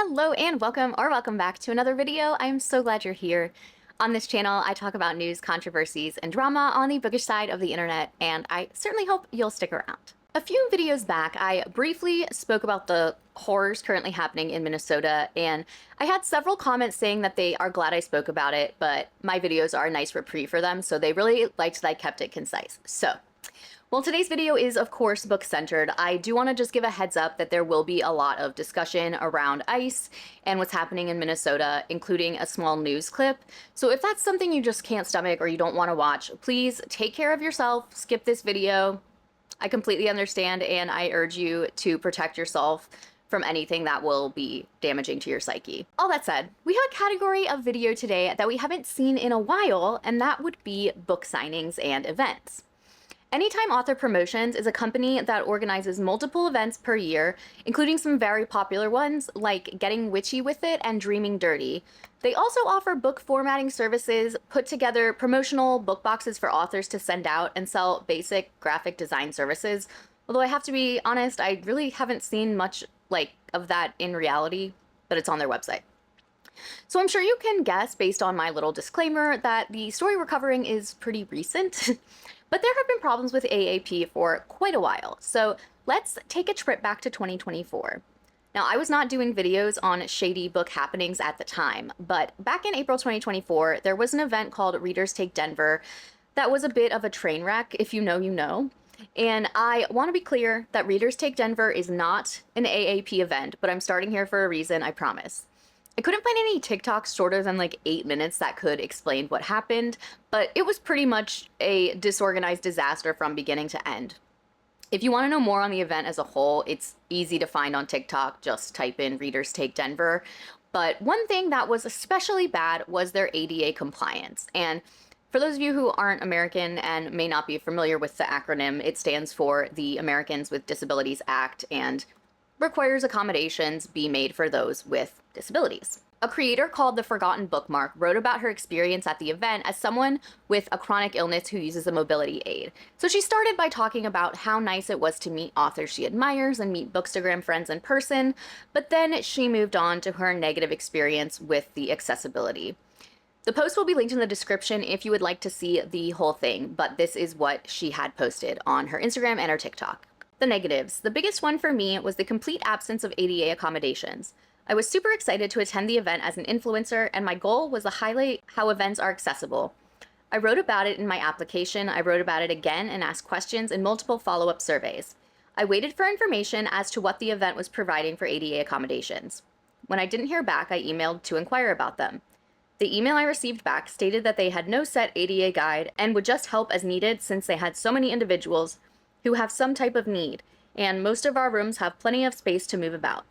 Hello and welcome back to another video. I'm so glad you're here. On this channel, I talk about news, controversies, and drama on the bookish side of the internet, and I certainly hope you'll stick around. A few videos back, I briefly spoke about the horrors currently happening in Minnesota, and I had several comments saying that they are glad I spoke about it, but my videos are a nice reprieve for them, so they really liked that I kept it concise. Well, today's video is, of course, book-centered. I do want to just give a heads up that there will be a lot of discussion around ICE and what's happening in Minnesota, including a small news clip. So if that's something you just can't stomach or you don't want to watch, please take care of yourself, skip this video. I completely understand, and I urge you to protect yourself from anything that will be damaging to your psyche. All that said, we have a category of video today that we haven't seen in a while, and that would be book signings and events. Anytime Author Promotions is a company that organizes multiple events per year, including some very popular ones like Getting Witchy With It and Dreaming Dirty. They also offer book formatting services, put together promotional book boxes for authors to send out, and sell basic graphic design services. Although I have to be honest, I really haven't seen much of that in reality, but it's on their website. So I'm sure you can guess, based on my little disclaimer, that the story we're covering is pretty recent. But there have been problems with AAP for quite a while, so let's take a trip back to 2024. Now, I was not doing videos on shady book happenings at the time, but back in April 2024, there was an event called Readers Take Denver that was a bit of a train wreck. If you know, you know. And I want to be clear that Readers Take Denver is not an AAP event, but I'm starting here for a reason, I promise. I couldn't find any TikToks shorter than 8 minutes that could explain what happened, but it was pretty much a disorganized disaster from beginning to end. If you want to know more on the event as a whole, it's easy to find on TikTok. Just type in Readers Take Denver. But one thing that was especially bad was their ADA compliance. And for those of you who aren't American and may not be familiar with the acronym, it stands for the Americans with Disabilities Act and requires accommodations be made for those with disabilities. A creator called The Forgotten Bookmark wrote about her experience at the event as someone with a chronic illness who uses a mobility aid. So she started by talking about how nice it was to meet authors she admires and meet Bookstagram friends in person, but then she moved on to her negative experience with the accessibility. The post will be linked in the description if you would like to see the whole thing, but this is what she had posted on her Instagram and her TikTok. The negatives. The biggest one for me was the complete absence of ADA accommodations. I was super excited to attend the event as an influencer, and my goal was to highlight how events are accessible. I wrote about it in my application, I wrote about it again and asked questions in multiple follow-up surveys. I waited for information as to what the event was providing for ADA accommodations. When I didn't hear back, I emailed to inquire about them. The email I received back stated that they had no set ADA guide and would just help as needed since they had so many individuals who have some type of need, and most of our rooms have plenty of space to move about.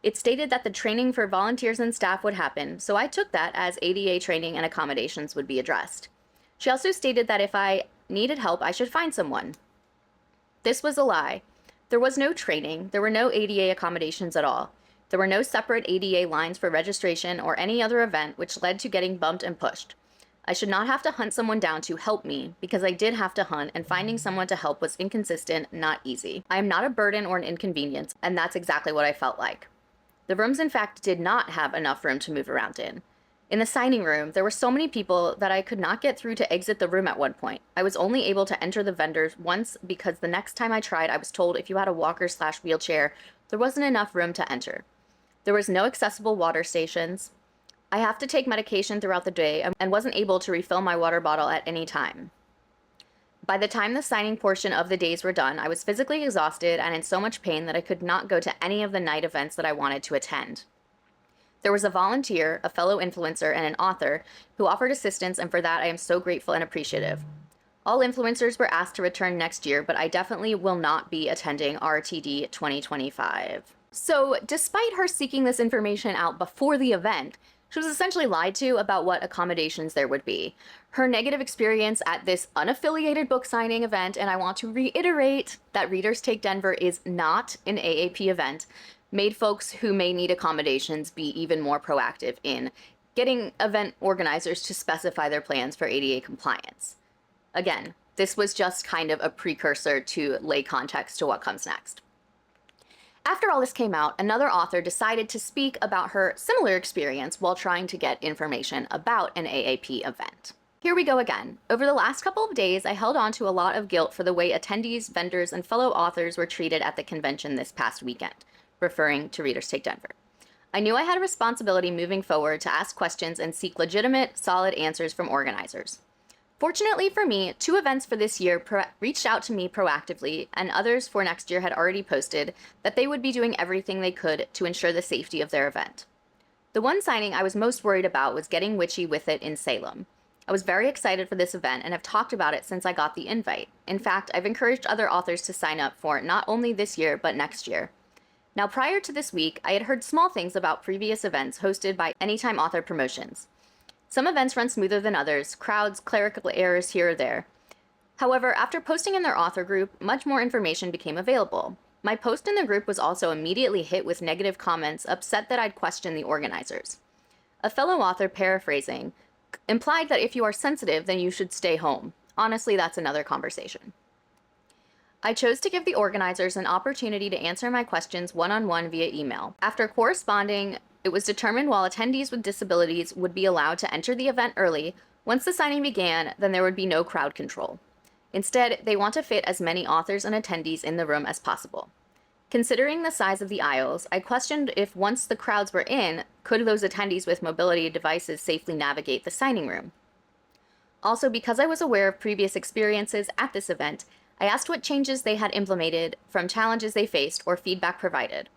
It stated that the training for volunteers and staff would happen, so I took that as ADA training and accommodations would be addressed. She also stated that if I needed help, I should find someone. This was a lie. There was no training, there were no ADA accommodations at all. There were no separate ADA lines for registration or any other event, which led to getting bumped and pushed. I should not have to hunt someone down to help me, because I did have to hunt, and finding someone to help was inconsistent, not easy. I am not a burden or an inconvenience, and that's exactly what I felt like. The rooms, in fact, did not have enough room to move around in. In the signing room, there were so many people that I could not get through to exit the room at one point. I was only able to enter the vendors once because the next time I tried, I was told if you had a walker/wheelchair, there wasn't enough room to enter. There was no accessible water stations. I have to take medication throughout the day and wasn't able to refill my water bottle at any time. By the time the signing portion of the days were done, I was physically exhausted and in so much pain that I could not go to any of the night events that I wanted to attend. There was a volunteer, a fellow influencer, and an author who offered assistance, and for that I am so grateful and appreciative. All influencers were asked to return next year, but I definitely will not be attending RTD 2025. So, despite her seeking this information out before the event, she was essentially lied to about what accommodations there would be. Her negative experience at this unaffiliated book signing event, and I want to reiterate that Readers Take Denver is not an AAP event, made folks who may need accommodations be even more proactive in getting event organizers to specify their plans for ADA compliance. Again, this was just kind of a precursor to lay context to what comes next. After all this came out, another author decided to speak about her similar experience while trying to get information about an AAP event. Here we go again. Over the last couple of days, I held on to a lot of guilt for the way attendees, vendors, and fellow authors were treated at the convention this past weekend, referring to Readers Take Denver. I knew I had a responsibility moving forward to ask questions and seek legitimate, solid answers from organizers. Fortunately for me, 2 events for this year reached out to me proactively, and others for next year had already posted that they would be doing everything they could to ensure the safety of their event. The one signing I was most worried about was getting witchy with it in Salem. I was very excited for this event and have talked about it since I got the invite. In fact, I've encouraged other authors to sign up for not only this year, but next year. Now, prior to this week, I had heard small things about previous events hosted by Anytime Author Promotions. Some events run smoother than others, crowds, clerical errors here or there. However, after posting in their author group, much more information became available. My post in the group was also immediately hit with negative comments, upset that I'd questioned the organizers. A fellow author, paraphrasing, implied that if you are sensitive, then you should stay home. Honestly, that's another conversation. I chose to give the organizers an opportunity to answer my questions one-on-one via email. After corresponding, it was determined while attendees with disabilities would be allowed to enter the event early, once the signing began, then there would be no crowd control. Instead, they want to fit as many authors and attendees in the room as possible. Considering the size of the aisles, I questioned if once the crowds were in, could those attendees with mobility devices safely navigate the signing room? Also, because I was aware of previous experiences at this event, I asked what changes they had implemented from challenges they faced or feedback provided.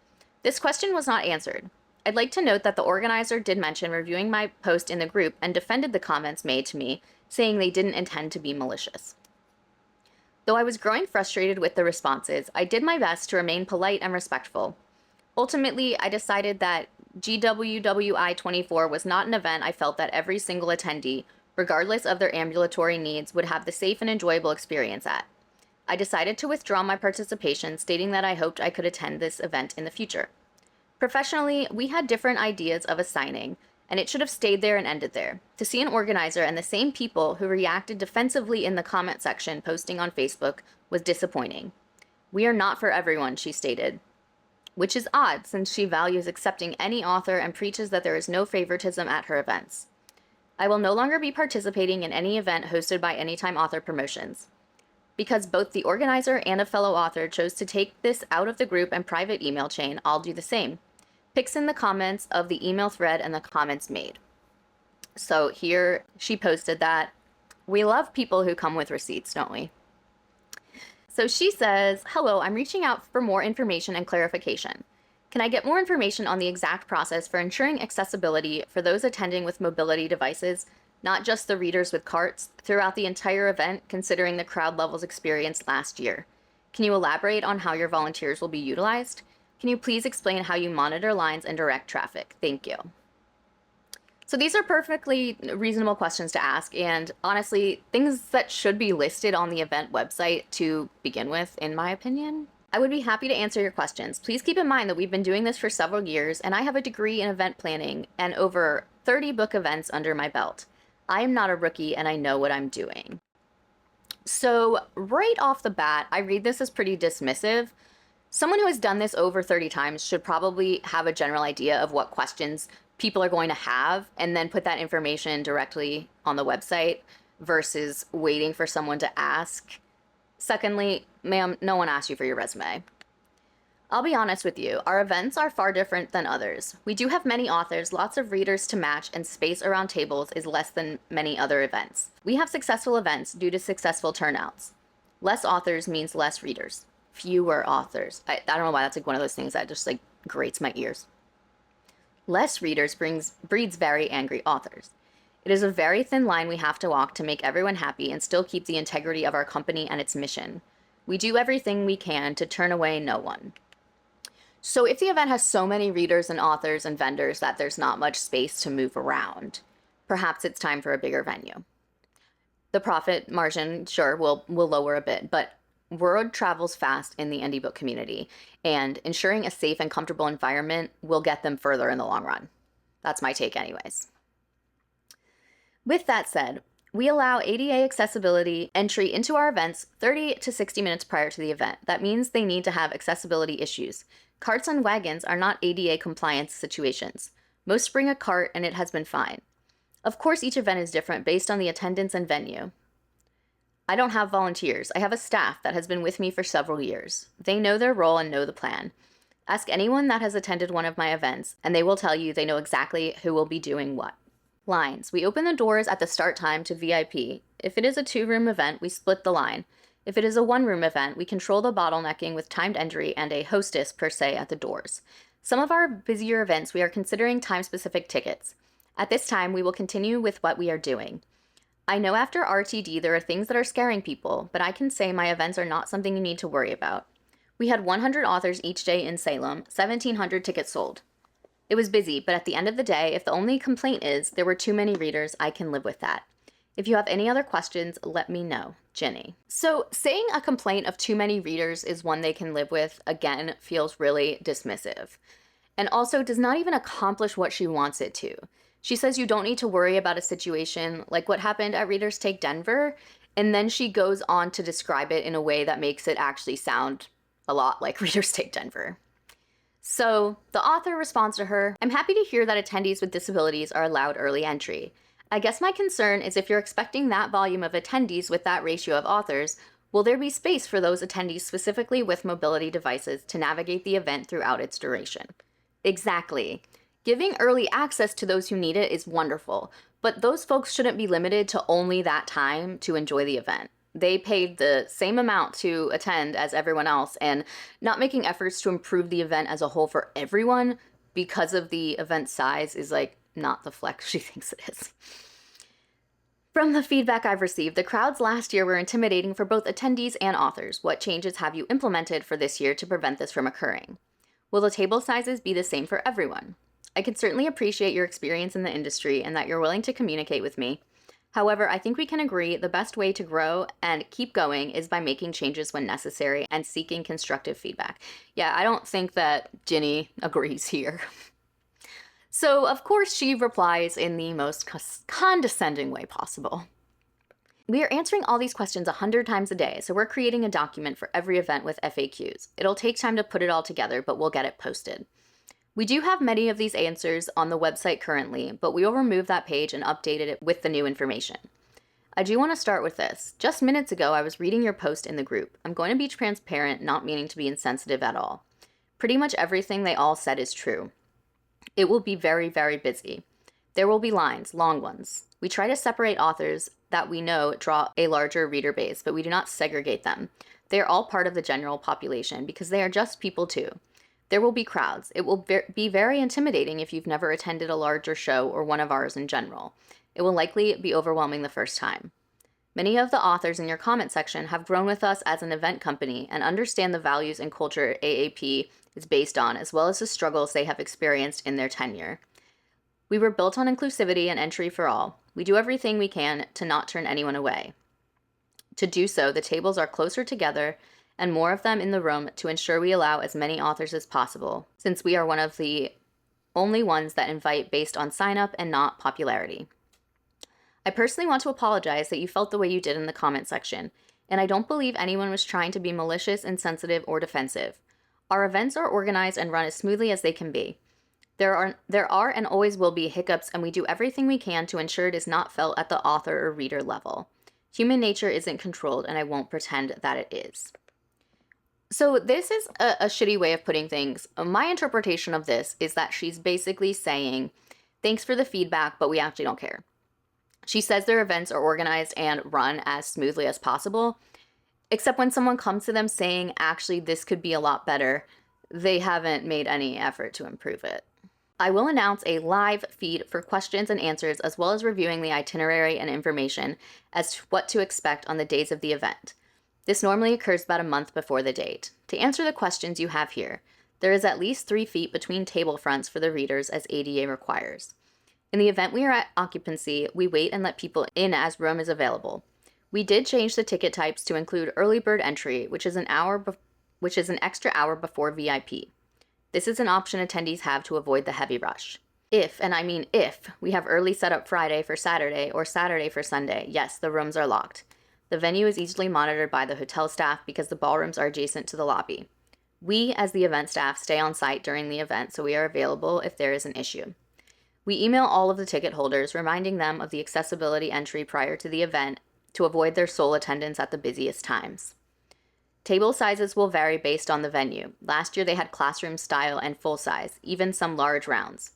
This question was not answered. I'd like to note that the organizer did mention reviewing my post in the group and defended the comments made to me, saying they didn't intend to be malicious. Though I was growing frustrated with the responses, I did my best to remain polite and respectful. Ultimately, I decided that GWWI 24 was not an event I felt that every single attendee, regardless of their ambulatory needs, would have the safe and enjoyable experience at. I decided to withdraw my participation, stating that I hoped I could attend this event in the future. Professionally, we had different ideas of a signing, and it should have stayed there and ended there. To see an organizer and the same people who reacted defensively in the comment section posting on Facebook was disappointing. We are not for everyone, she stated, which is odd since she values accepting any author and preaches that there is no favoritism at her events. I will no longer be participating in any event hosted by Anytime Author Promotions. Because both the organizer and a fellow author chose to take this out of the group and private email chain, I'll do the same. Pics in the comments of the email thread and the comments made. So here she posted that we love people who come with receipts, don't we? So she says, hello, I'm reaching out for more information and clarification. Can I get more information on the exact process for ensuring accessibility for those attending with mobility devices, not just the readers with carts, throughout the entire event, considering the crowd levels experienced last year? Can you elaborate on how your volunteers will be utilized? Can you please explain how you monitor lines and direct traffic? Thank you. So these are perfectly reasonable questions to ask, and honestly, things that should be listed on the event website to begin with, in my opinion. I would be happy to answer your questions. Please keep in mind that we've been doing this for several years, and I have a degree in event planning and over 30 book events under my belt. I am not a rookie, and I know what I'm doing. So right off the bat, I read this as pretty dismissive. Someone who has done this over 30 times should probably have a general idea of what questions people are going to have and then put that information directly on the website versus waiting for someone to ask. Secondly, ma'am, no one asked you for your resume. I'll be honest with you, our events are far different than others. We do have many authors, lots of readers to match, and space around tables is less than many other events. We have successful events due to successful turnouts. Less authors means less readers. Fewer authors. I don't know why that's like one of those things that just like grates my ears. Less readers breeds very angry authors. It is a very thin line we have to walk to make everyone happy and still keep the integrity of our company and its mission. We do everything we can to turn away no one. So if the event has so many readers and authors and vendors that there's not much space to move around, perhaps it's time for a bigger venue. The profit margin, sure, will lower a bit, but word travels fast in the indie book community, and ensuring a safe and comfortable environment will get them further in the long run. That's my take anyways. With that said, we allow ADA accessibility entry into our events 30 to 60 minutes prior to the event. That means they need to have accessibility issues. Carts and wagons are not ADA compliance situations. Most bring a cart and it has been fine. Of course, each event is different based on the attendance and venue. I don't have volunteers. I have a staff that has been with me for several years. They know their role and know the plan. Ask anyone that has attended one of my events, and they will tell you they know exactly who will be doing what. Lines. We open the doors at the start time to VIP. If it is a 2-room event, we split the line. If it is a 1-room event, we control the bottlenecking with timed entry and a hostess per se at the doors. Some of our busier events, we are considering time-specific tickets. At this time, we will continue with what we are doing. I know after RTD there are things that are scaring people, but I can say my events are not something you need to worry about. We had 100 authors each day in Salem, 1,700 tickets sold. It was busy, but at the end of the day, if the only complaint is there were too many readers, I can live with that. If you have any other questions, let me know. Jenny. So saying a complaint of too many readers is one they can live with, again, feels really dismissive. And also does not even accomplish what she wants it to. She says you don't need to worry about a situation like what happened at Readers Take Denver, and then she goes on to describe it in a way that makes it actually sound a lot like Readers Take Denver. So the author responds to her, I'm happy to hear that attendees with disabilities are allowed early entry. I guess my concern is if you're expecting that volume of attendees with that ratio of authors, will there be space for those attendees specifically with mobility devices to navigate the event throughout its duration? Exactly. Giving early access to those who need it is wonderful, but those folks shouldn't be limited to only that time to enjoy the event. They paid the same amount to attend as everyone else, and not making efforts to improve the event as a whole for everyone because of the event size is like not the flex she thinks it is. From the feedback I've received, the crowds last year were intimidating for both attendees and authors. What changes have you implemented for this year to prevent this from occurring? Will the table sizes be the same for everyone? I can certainly appreciate your experience in the industry and that you're willing to communicate with me. However, I think we can agree the best way to grow and keep going is by making changes when necessary and seeking constructive feedback. Yeah, I don't think that Ginny agrees here. So, of course, she replies in the most condescending way possible. We are answering all these questions 100 times a day, so we're creating a document for every event with FAQs. It'll take time to put it all together, but we'll get it posted. We do have many of these answers on the website currently, but we will remove that page and update it with the new information. I do want to start with this. Just minutes ago, I was reading your post in the group. I'm going to be transparent, not meaning to be insensitive at all. Pretty much everything they all said is true. It will be very, very busy. There will be lines, long ones. We try to separate authors that we know draw a larger reader base, but we do not segregate them. They are all part of the general population because they are just people too. There will be crowds. It will be very intimidating if you've never attended a larger show or one of ours in general. It will likely be overwhelming the first time. Many of the authors in your comment section have grown with us as an event company and understand the values and culture AAP is based on, as well as the struggles they have experienced in their tenure. We were built on inclusivity and entry for all. We do everything we can to not turn anyone away. To do so, the tables are closer together and more of them in the room to ensure we allow as many authors as possible, since we are one of the only ones that invite based on sign-up and not popularity. I personally want to apologize that you felt the way you did in the comment section, and I don't believe anyone was trying to be malicious, insensitive, or defensive. Our events are organized and run as smoothly as they can be. There are and always will be hiccups, and we do everything we can to ensure it is not felt at the author or reader level. Human nature isn't controlled, and I won't pretend that it is. So this is a shitty way of putting things. My interpretation of this is that she's basically saying, thanks for the feedback, but we actually don't care. She says their events are organized and run as smoothly as possible, except when someone comes to them saying, actually, this could be a lot better, they haven't made any effort to improve it. I will announce a live feed for questions and answers, as well as reviewing the itinerary and information as to what to expect on the days of the event. This normally occurs about a month before the date. To answer the questions you have here, there is at least 3 feet between table fronts for the readers as ADA requires. In the event we are at occupancy, we wait and let people in as room is available. We did change the ticket types to include early bird entry, which is an extra hour before VIP. This is an option attendees have to avoid the heavy rush. If, and I mean if, we have early setup Friday for Saturday or Saturday for Sunday, yes, the rooms are locked. The venue is easily monitored by the hotel staff because the ballrooms are adjacent to the lobby. We, as the event staff, stay on site during the event, so we are available if there is an issue. We email all of the ticket holders, reminding them of the accessibility entry prior to the event to avoid their sole attendance at the busiest times. Table sizes will vary based on the venue. Last year they had classroom style and full size, even some large rounds.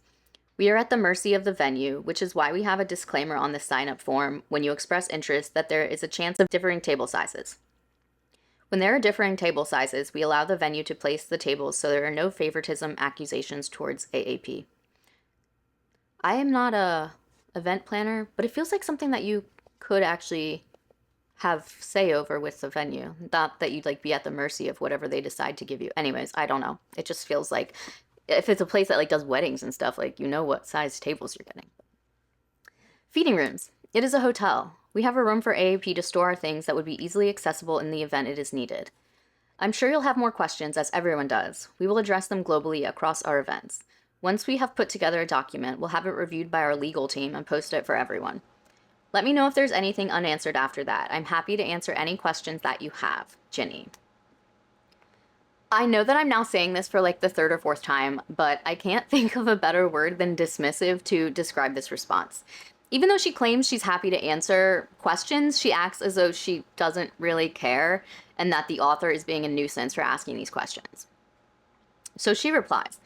We are at the mercy of the venue, which is why we have a disclaimer on the sign-up form when you express interest that there is a chance of differing table sizes. When there are differing table sizes, we allow the venue to place the tables so there are no favoritism accusations towards AAP. I am not a event planner, but it feels like something that you could actually have say over with the venue. Not that you'd be at the mercy of whatever they decide to give you. Anyways, I don't know. It just feels like if it's a place that does weddings and stuff, you know what size tables you're getting. Feeding rooms. It is a hotel. We have a room for AAP to store our things that would be easily accessible in the event it is needed. I'm sure you'll have more questions, as everyone does. We will address them globally across our events. Once we have put together a document, we'll have it reviewed by our legal team and post it for everyone. Let me know if there's anything unanswered after that. I'm happy to answer any questions that you have. Ginny. I know that I'm now saying this for the third or fourth time, but I can't think of a better word than dismissive to describe this response. Even though she claims she's happy to answer questions, she acts as though she doesn't really care and that the author is being a nuisance for asking these questions. So she replies,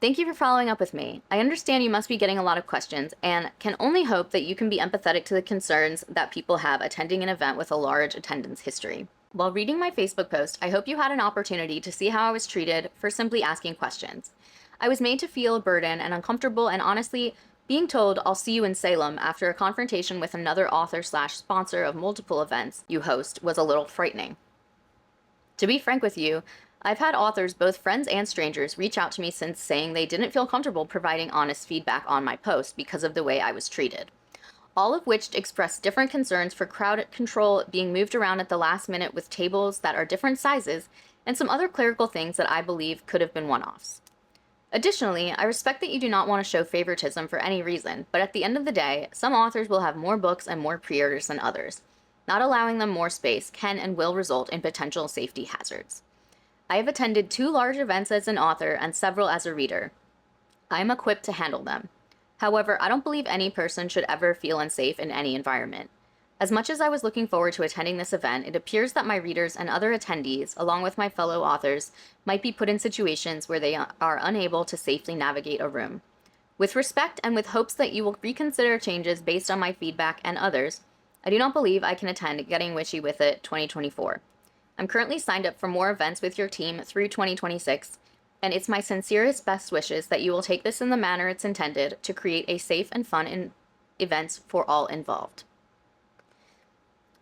"Thank you for following up with me. I understand you must be getting a lot of questions and can only hope that you can be empathetic to the concerns that people have attending an event with a large attendance history. While reading my Facebook post, I hope you had an opportunity to see how I was treated for simply asking questions. I was made to feel a burden and uncomfortable, and honestly, being told I'll see you in Salem after a confrontation with another author/sponsor of multiple events you host was a little frightening. To be frank with you, I've had authors, both friends and strangers, reach out to me since saying they didn't feel comfortable providing honest feedback on my post because of the way I was treated. All of which expressed different concerns for crowd control, being moved around at the last minute with tables that are different sizes, and some other clerical things that I believe could have been one-offs. Additionally, I respect that you do not want to show favoritism for any reason, but at the end of the day, some authors will have more books and more pre-orders than others. Not allowing them more space can and will result in potential safety hazards. I have attended 2 large events as an author and several as a reader. I am equipped to handle them. However, I don't believe any person should ever feel unsafe in any environment. As much as I was looking forward to attending this event, it appears that my readers and other attendees, along with my fellow authors, might be put in situations where they are unable to safely navigate a room. With respect and with hopes that you will reconsider changes based on my feedback and others, I do not believe I can attend Getting Witchy with It 2024. I'm currently signed up for more events with your team through 2026, and it's my sincerest best wishes that you will take this in the manner it's intended to create a safe and fun events for all involved."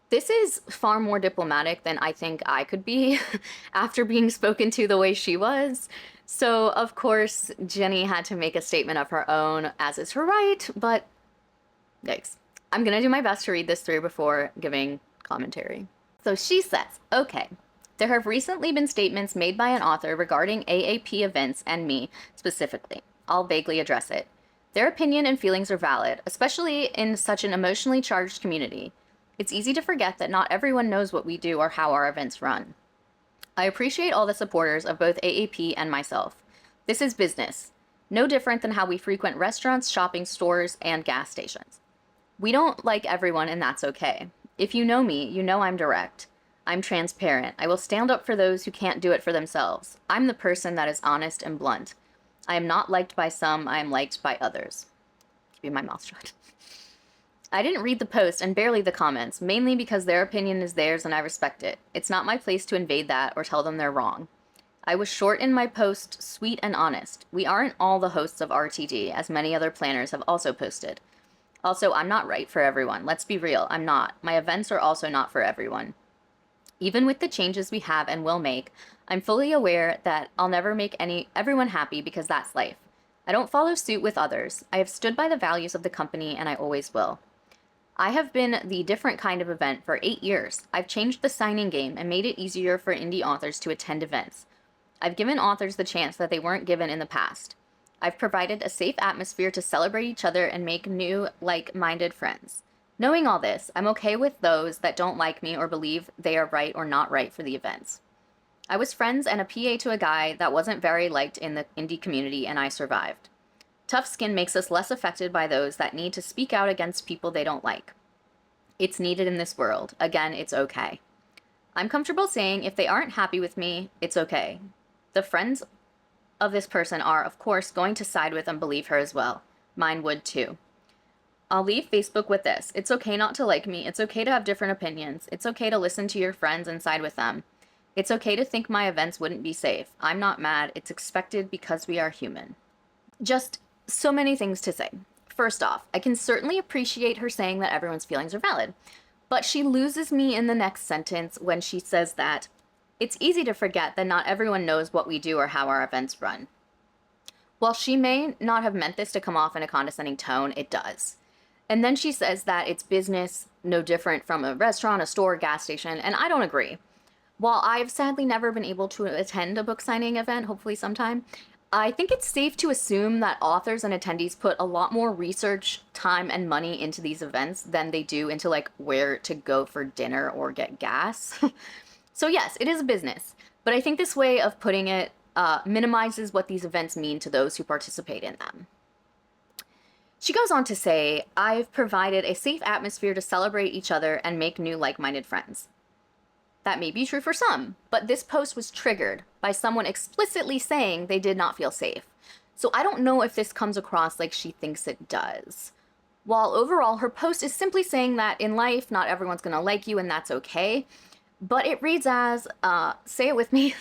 This is far more diplomatic than I think I could be after being spoken to the way she was. So, of course, Jenny had to make a statement of her own, as is her right, but yikes. I'm gonna do my best to read this through before giving commentary. So she says, "Okay, there have recently been statements made by an author regarding AAP events and me specifically. I'll vaguely address it. Their opinion and feelings are valid, especially in such an emotionally charged community. It's easy to forget that not everyone knows what we do or how our events run. I appreciate all the supporters of both AAP and myself. This is business, no different than how we frequent restaurants, shopping stores, and gas stations. We don't like everyone, and that's okay. If you know me, you know I'm direct. I'm transparent. I will stand up for those who can't do it for themselves. I'm the person that is honest and blunt. I am not liked by some, I am liked by others." Keeping my mouth shut. I didn't read the post and barely the comments, mainly because their opinion is theirs and I respect it. It's not my place to invade that or tell them they're wrong. I was short in my post, sweet and honest. We aren't all the hosts of RTD, as many other planners have also posted. Also, I'm not right for everyone. Let's be real, I'm not. My events are also not for everyone. Even with the changes we have and will make, I'm fully aware that I'll never make everyone happy because that's life. I don't follow suit with others. I have stood by the values of the company and I always will. I have been the different kind of event for 8 years. I've changed the signing game and made it easier for indie authors to attend events. I've given authors the chance that they weren't given in the past. I've provided a safe atmosphere to celebrate each other and make new, like-minded friends. Knowing all this, I'm okay with those that don't like me or believe they are right or not right for the events. I was friends and a PA to a guy that wasn't very liked in the indie community, and I survived. Tough skin makes us less affected by those that need to speak out against people they don't like. It's needed in this world. Again, it's okay. I'm comfortable saying if they aren't happy with me, it's okay. The friends of this person are, of course, going to side with and believe her as well. Mine would too. I'll leave Facebook with this. It's okay not to like me. It's okay to have different opinions. It's okay to listen to your friends and side with them. It's okay to think my events wouldn't be safe. I'm not mad. It's expected because we are human. Just so many things to say. First off, I can certainly appreciate her saying that everyone's feelings are valid, but she loses me in the next sentence when she says that it's easy to forget that not everyone knows what we do or how our events run. While she may not have meant this to come off in a condescending tone, it does. And then she says that it's business, no different from a restaurant, a store, gas station, and I don't agree. While I've sadly never been able to attend a book signing event, hopefully sometime, I think it's safe to assume that authors and attendees put a lot more research, time, and money into these events than they do into like where to go for dinner or get gas. So yes, it is a business, but I think this way of putting it minimizes what these events mean to those who participate in them. She goes on to say, I've provided a safe atmosphere to celebrate each other and make new like-minded friends. That may be true for some, but this post was triggered by someone explicitly saying they did not feel safe. So I don't know if this comes across like she thinks it does. While overall her post is simply saying that in life, not everyone's gonna like you and that's okay, but it reads as, say it with me,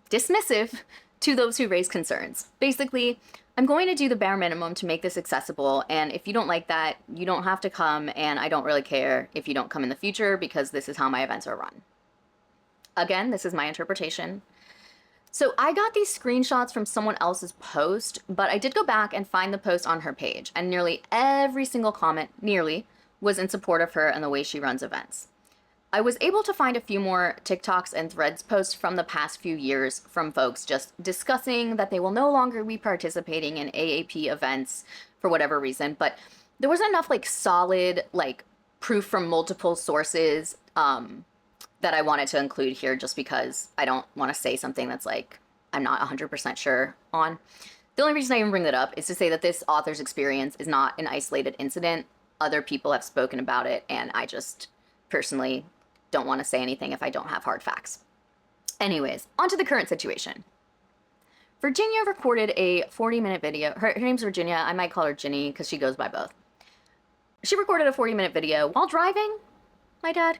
dismissive to those who raise concerns. Basically, I'm going to do the bare minimum to make this accessible, and if you don't like that, you don't have to come, and I don't really care if you don't come in the future because this is how my events are run. Again, this is my interpretation. So I got these screenshots from someone else's post, but I did go back and find the post on her page, and nearly every single comment, was in support of her and the way she runs events. I was able to find a few more TikToks and Threads posts from the past few years from folks just discussing that they will no longer be participating in AAP events for whatever reason, but there wasn't enough like solid like proof from multiple sources that I wanted to include here just because I don't want to say something that's like I'm not 100% sure on. The only reason I even bring that up is to say that this author's experience is not an isolated incident. Other people have spoken about it, and I just personally don't want to say anything if I don't have hard facts. Anyways, on to the current situation. Virginia recorded a 40-minute video. Her name's Virginia. I might call her Ginny because she goes by both. She recorded a 40-minute video while driving, my dad,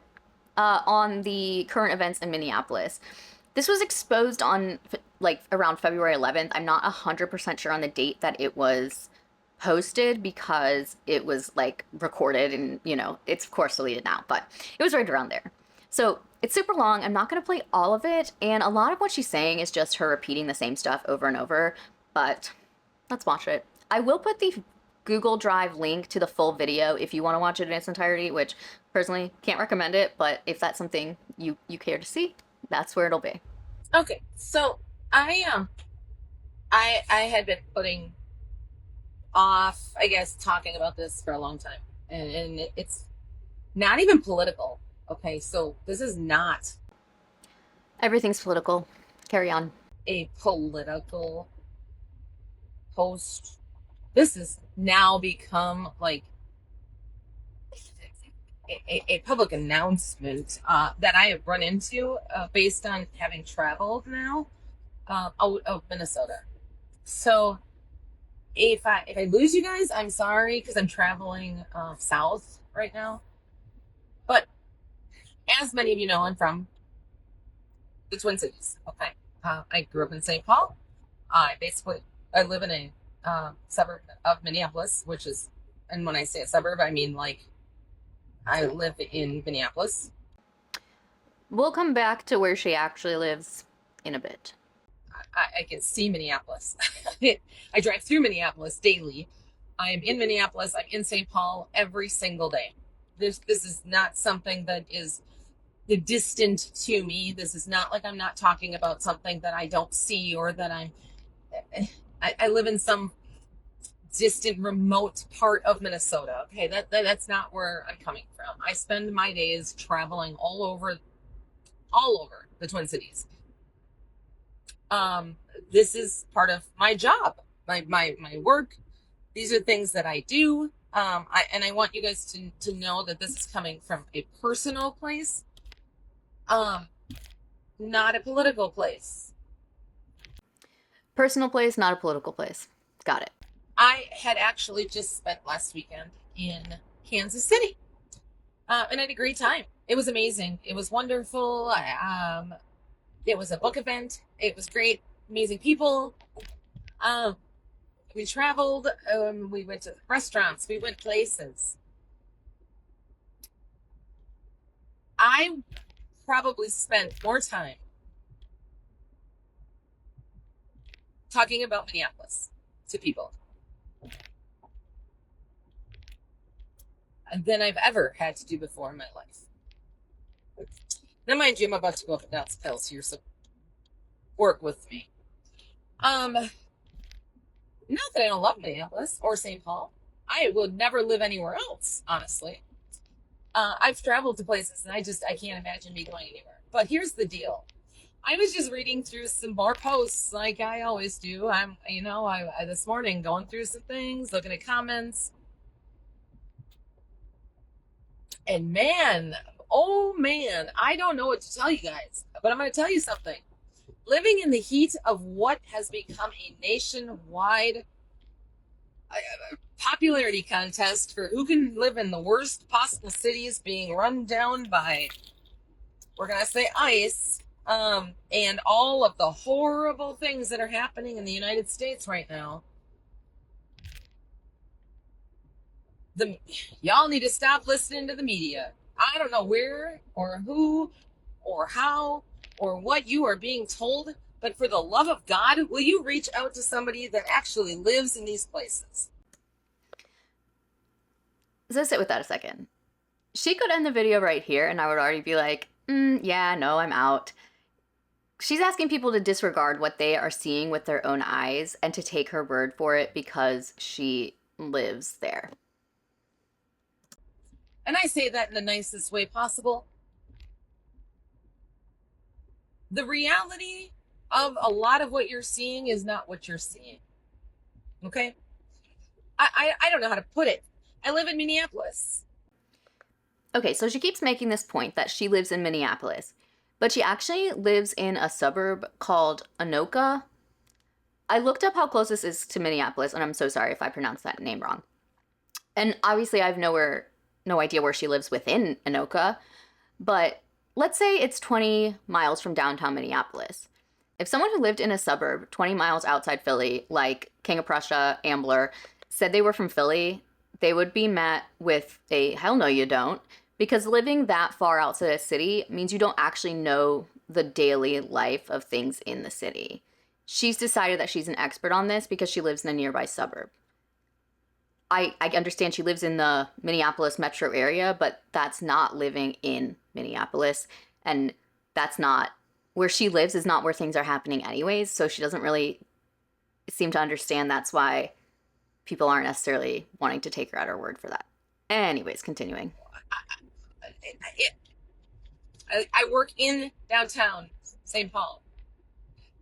on the current events in Minneapolis. This was exposed on like around February 11th. I'm not 100% sure on the date that it was posted because it was like recorded and, you know, it's of course deleted now, but it was right around there. So it's super long. I'm not going to play all of it. And a lot of what she's saying is just her repeating the same stuff over and over, but let's watch it. I will put the Google Drive link to the full video if you want to watch it in its entirety, which personally can't recommend it, but if that's something you care to see, that's where it'll be. Okay, so I had been putting off, I guess, talking about this for a long time, and it's not even political. Okay, so this is not Everything's political. Carry on. a political post. This has now become like a public announcement that I have run into based on having traveled now out of Minnesota. So if I lose you guys, I'm sorry because I'm traveling south right now. But as many of you know, I'm from the Twin Cities. Okay, I grew up in St. Paul. I live in a suburb of Minneapolis, which is, and when I say a suburb, I mean like I live in Minneapolis. We'll come back to where she actually lives in a bit. I can see Minneapolis. I drive through Minneapolis daily. I am in Minneapolis. I'm in St. Paul every single day. This is not something that is distant to me. This is not like I'm not talking about something that I don't see or that I live in some distant, remote part of Minnesota. Okay, that's not where I'm coming from. I spend my days traveling all over the Twin Cities. This is part of my job, my work. These are things that I do. I want you guys to know that this is coming from a personal place, not a political place. Personal place, not a political place. Got it. I had actually just spent last weekend in Kansas City, and I had a great time. It was amazing. It was wonderful. It was a book event. It was great. Amazing people. We traveled. We went to restaurants. We went places. I probably spent more time talking about Minneapolis to people than I've ever had to do before in my life. Now, mind you, I'm about to go up and down hills here, so work with me. Not that I don't love Minneapolis or St. Paul. I would never live anywhere else, honestly. I've traveled to places and I can't imagine me going anywhere. But here's the deal. I was just reading through some more posts like I always do. I this morning going through some things, looking at comments. And man, oh man, I don't know what to tell you guys, but I'm going to tell you something. Living in the heat of what has become a nationwide popularity contest for who can live in the worst possible cities being run down by, we're going to say, ICE, and all of the horrible things that are happening in the United States right now. Y'all need to stop listening to the media. I don't know where or who or how or what you are being told, but for the love of God, will you reach out to somebody that actually lives in these places? So sit with that a second. She could end the video right here and I would already be like, yeah, no, I'm out. She's asking people to disregard what they are seeing with their own eyes and to take her word for it because she lives there. And I say that in the nicest way possible. The reality of a lot of what you're seeing is not what you're seeing. Okay? I don't know how to put it. I live in Minneapolis. Okay, so she keeps making this point that she lives in Minneapolis, but she actually lives in a suburb called Anoka. I looked up how close this is to Minneapolis, and I'm so sorry if I pronounced that name wrong. And obviously I have no idea where she lives within Anoka, but let's say it's 20 miles from downtown Minneapolis. If someone who lived in a suburb 20 miles outside Philly, like King of Prussia, Ambler, said they were from Philly, they would be met with a hell no you don't, because living that far outside a city means you don't actually know the daily life of things in the city. She's decided that she's an expert on this because she lives in a nearby suburb. I understand she lives in the Minneapolis metro area, but that's not living in Minneapolis. And that's not where she lives, is not where things are happening anyways. So she doesn't really seem to understand that's why people aren't necessarily wanting to take her at her word for that. Anyways, continuing. I work in downtown St. Paul.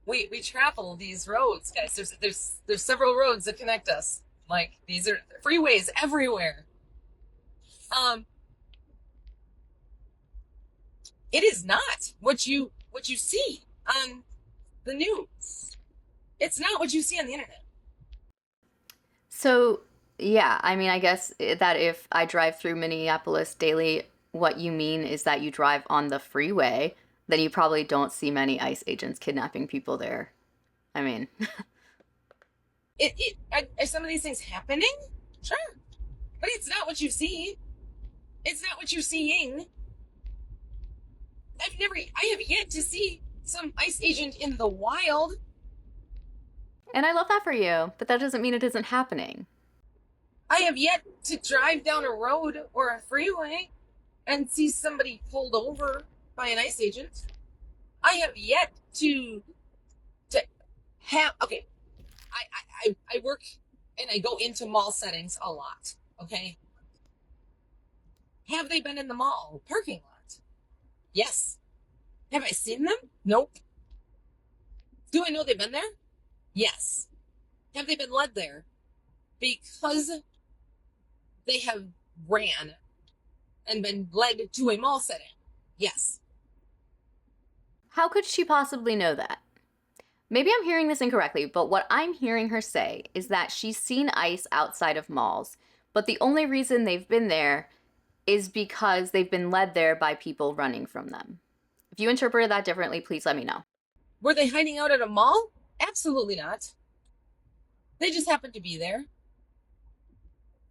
We travel these roads, guys. There's several roads that connect us. Like, these are freeways everywhere. It is not what you see on the news. It's not what you see on the internet. So, yeah, I mean, I guess that if I drive through Minneapolis daily, what you mean is that you drive on the freeway, then you probably don't see many ICE agents kidnapping people there. I mean, Are some of these things happening? Sure. But it's not what you see. It's not what you're seeing. I have yet to see some ICE agent in the wild. and I love that for you, but that doesn't mean it isn't happening. I have yet to drive down a road or a freeway and see somebody pulled over by an ICE agent. I have yet to have, okay, I work and I go into mall settings a lot, okay? Have they been in the mall parking lot? Yes. Have I seen them? Nope. Do I know they've been there? Yes. Have they been led there because they have ran and been led to a mall setting? Yes. How could she possibly know that? Maybe I'm hearing this incorrectly, but what I'm hearing her say is that she's seen ICE outside of malls, but the only reason they've been there is because they've been led there by people running from them. If you interpreted that differently, please let me know. Were they hiding out at a mall? Absolutely not. They just happened to be there.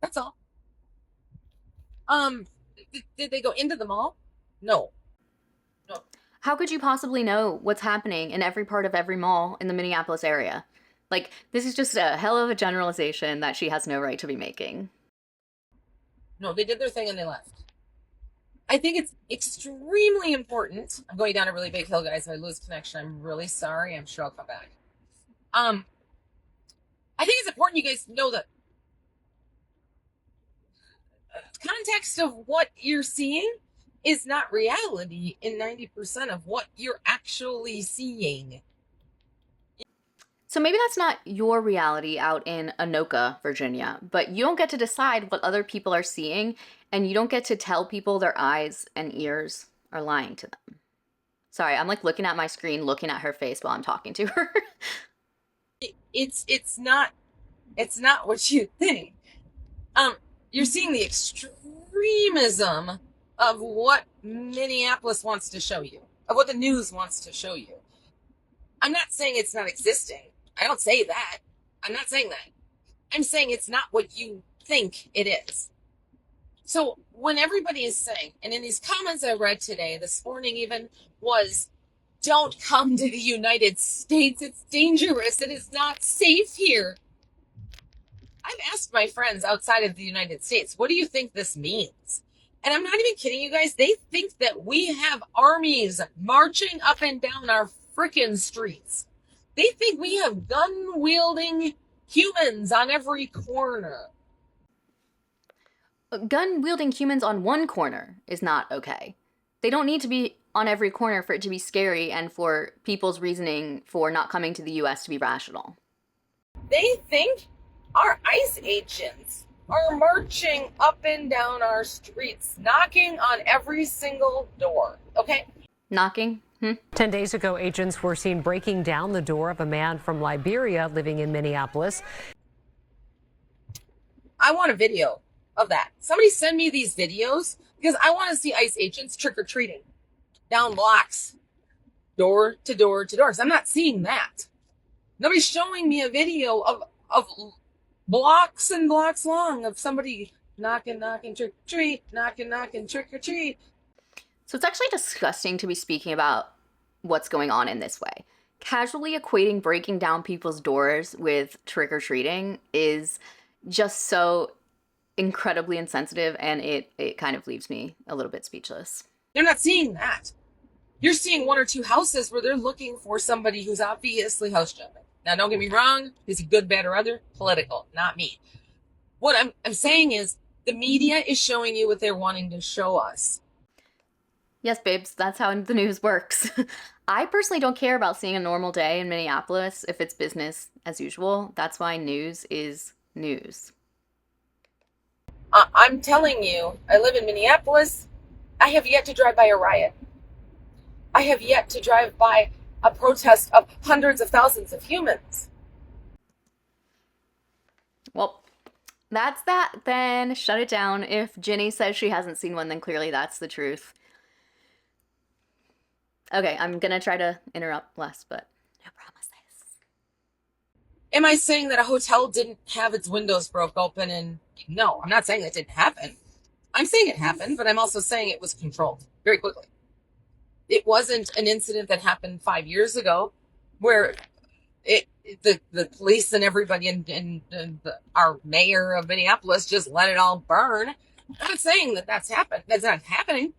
That's all. Did they go into the mall? No. No. How could you possibly know what's happening in every part of every mall in the Minneapolis area? Like, this is just a hell of a generalization that she has no right to be making. No, they did their thing and they left. I think it's extremely important. I'm going down a really big hill, guys. If I lose connection, I'm really sorry. I'm sure I'll come back. I think it's important you guys know the context of what you're seeing is not reality in 90% of what you're actually seeing. So maybe that's not your reality out in Anoka, Virginia, but you don't get to decide what other people are seeing, and you don't get to tell people their eyes and ears are lying to them. Sorry, I'm like looking at my screen, looking at her face while I'm talking to her. It's not what you think. You're seeing the extremism of what Minneapolis wants to show you, of what the news wants to show you. I'm not saying it's not existing. I don't say that. I'm not saying that. I'm saying it's not what you think it is. So when everybody is saying, and in these comments I read today, this morning even, was, don't come to the United States. It's dangerous. It is not safe here. I've asked my friends outside of the United States, what do you think this means? And I'm not even kidding you guys. They think that we have armies marching up and down our frickin' streets. They think we have gun-wielding humans on every corner. Gun-wielding humans on one corner is not okay. They don't need to be on every corner for it to be scary and for people's reasoning for not coming to the US to be rational. They think our ICE agents are marching up and down our streets, knocking on every single door, okay? Knocking? 10 days ago, agents were seen breaking down the door of a man from Liberia living in Minneapolis. I want a video of that. Somebody send me these videos because I want to see ICE agents trick-or-treating down blocks, door to door to door. 'Cause I'm not seeing that. Nobody's showing me a video of blocks and blocks long of somebody knocking, trick-or-treat, knocking, trick-or-treat. So it's actually disgusting to be speaking about what's going on in this way. Casually equating breaking down people's doors with trick-or-treating is just so incredibly insensitive, and it kind of leaves me a little bit speechless. They're not seeing that. You're seeing one or two houses where they're looking for somebody who's obviously house jumping. Now, don't get me wrong. Is he good, bad, or other? Political, not me. What I'm saying is the media is showing you what they're wanting to show us. Yes, babes, that's how the news works. I personally don't care about seeing a normal day in Minneapolis if it's business as usual. That's why news is news. I'm telling you, I live in Minneapolis. I have yet to drive by a riot. I have yet to drive by a protest of hundreds of thousands of humans. Well, that's that then. Shut it down. If Ginny says she hasn't seen one, then clearly that's the truth. Okay, I'm gonna try to interrupt less, but no promises. Am I saying that a hotel didn't have its windows broke open? And no, I'm not saying that didn't happen. I'm saying it happened, but I'm also saying it was controlled very quickly. It wasn't an incident that happened 5 years ago where the police and everybody and our mayor of Minneapolis just let it all burn. I'm not saying that that's happened. That's not happening.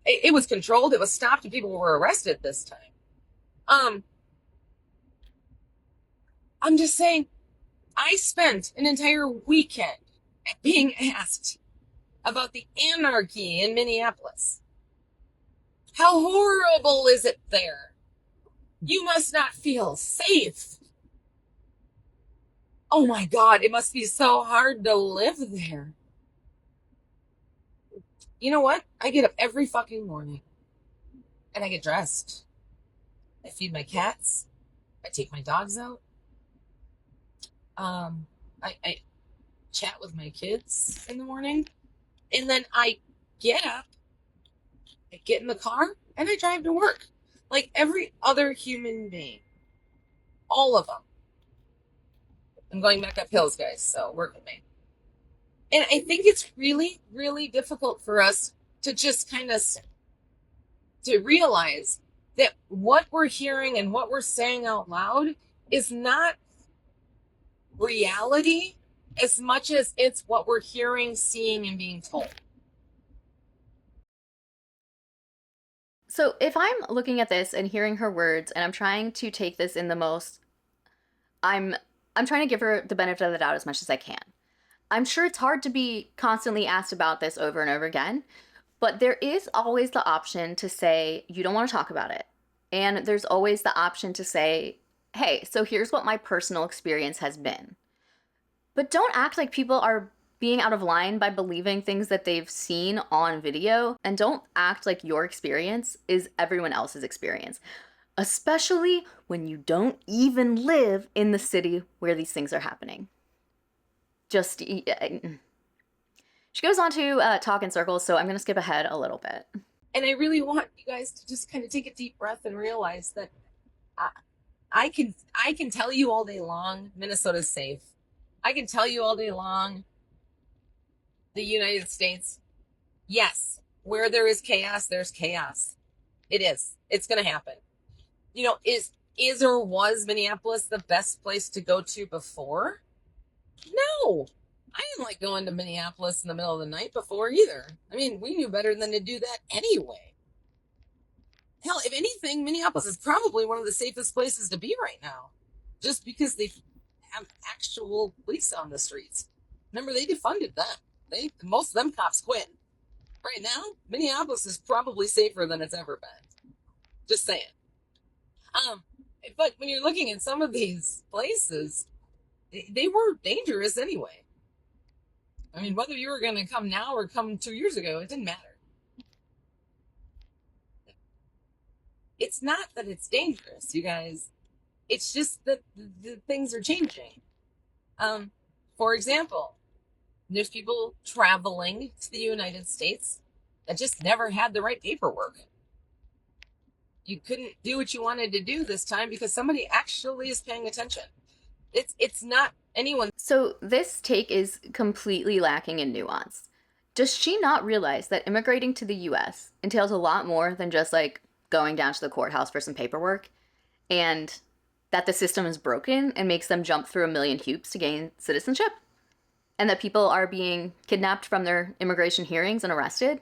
It was controlled. It was stopped, and people were arrested this time. I'm just saying, I spent an entire weekend being asked about the anarchy in Minneapolis. How horrible is it there? You must not feel safe. Oh my God, it must be so hard to live there. You know what? I get up every fucking morning and I get dressed. I feed my cats. I take my dogs out. I chat with my kids in the morning. And then I get up, I get in the car, and I drive to work. Like every other human being. All of them. I'm going back up hills, guys, so work with me. And I think it's really, really difficult for us to just kind of to realize that what we're hearing and what we're saying out loud is not reality as much as it's what we're hearing, seeing, and being told. So if I'm looking at this and hearing her words and I'm trying to take this in the most, I'm trying to give her the benefit of the doubt as much as I can. I'm sure it's hard to be constantly asked about this over and over again, but there is always the option to say you don't want to talk about it. And there's always the option to say, hey, so here's what my personal experience has been. But don't act like people are being out of line by believing things that they've seen on video, and don't act like your experience is everyone else's experience, especially when you don't even live in the city where these things are happening. Just, she goes on to talk in circles, so I'm going to skip ahead a little bit. And I really want you guys to just kind of take a deep breath and realize that I can tell you all day long Minnesota's safe. I can tell you all day long the United States, yes, where there is chaos, there's chaos. It is. It's going to happen. You know, is or was Minneapolis the best place to go to before? No. I didn't like going to Minneapolis in the middle of the night before either. I mean, we knew better than to do that anyway. Hell, if anything, Minneapolis is probably one of the safest places to be right now, just because they have actual police on the streets. Remember, they defunded them. Most of them cops quit. Right now, Minneapolis is probably safer than it's ever been. Just saying. But when you're looking at some of these places, they were dangerous anyway. I mean, whether you were going to come now or come 2 years ago, it didn't matter. It's not that it's dangerous, you guys. It's just that the things are changing. For example, there's people traveling to the United States that just never had the right paperwork. You couldn't do what you wanted to do this time because somebody actually is paying attention. It's not anyone. So this take is completely lacking in nuance. Does she not realize that immigrating to the US entails a lot more than just like going down to the courthouse for some paperwork, and that the system is broken and makes them jump through a million hoops to gain citizenship? And that people are being kidnapped from their immigration hearings and arrested?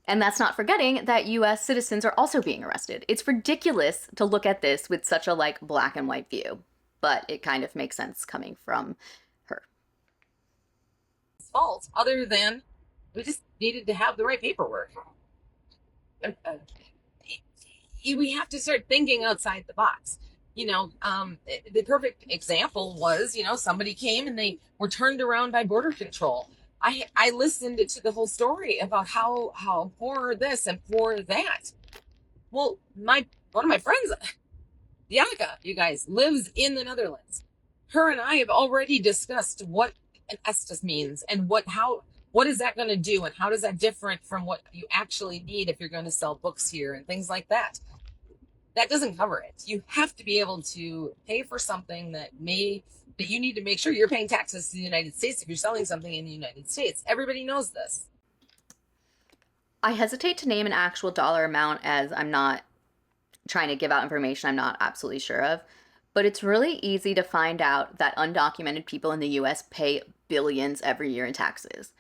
And that's not forgetting that US citizens are also being arrested. It's ridiculous to look at this with such a like black and white view, but it kind of makes sense coming from her. Fault other than we just needed to have the right paperwork. We have to start thinking outside the box. You know, the perfect example was, somebody came and they were turned around by border control. I listened to the whole story about how poor this and poor that. Well, one of my friends, Bianca, you guys, lives in the Netherlands. Her and I have already discussed what an Estes means and what is that going to do and how does that different from what you actually need if you're going to sell books here and things like that. That doesn't cover it. You have to be able to pay for something that you need to make sure you're paying taxes to the United States if you're selling something in the United States. Everybody knows this. I hesitate to name an actual dollar amount as I'm not trying to give out information I'm not absolutely sure of, but it's really easy to find out that undocumented people in the US pay billions every year in taxes.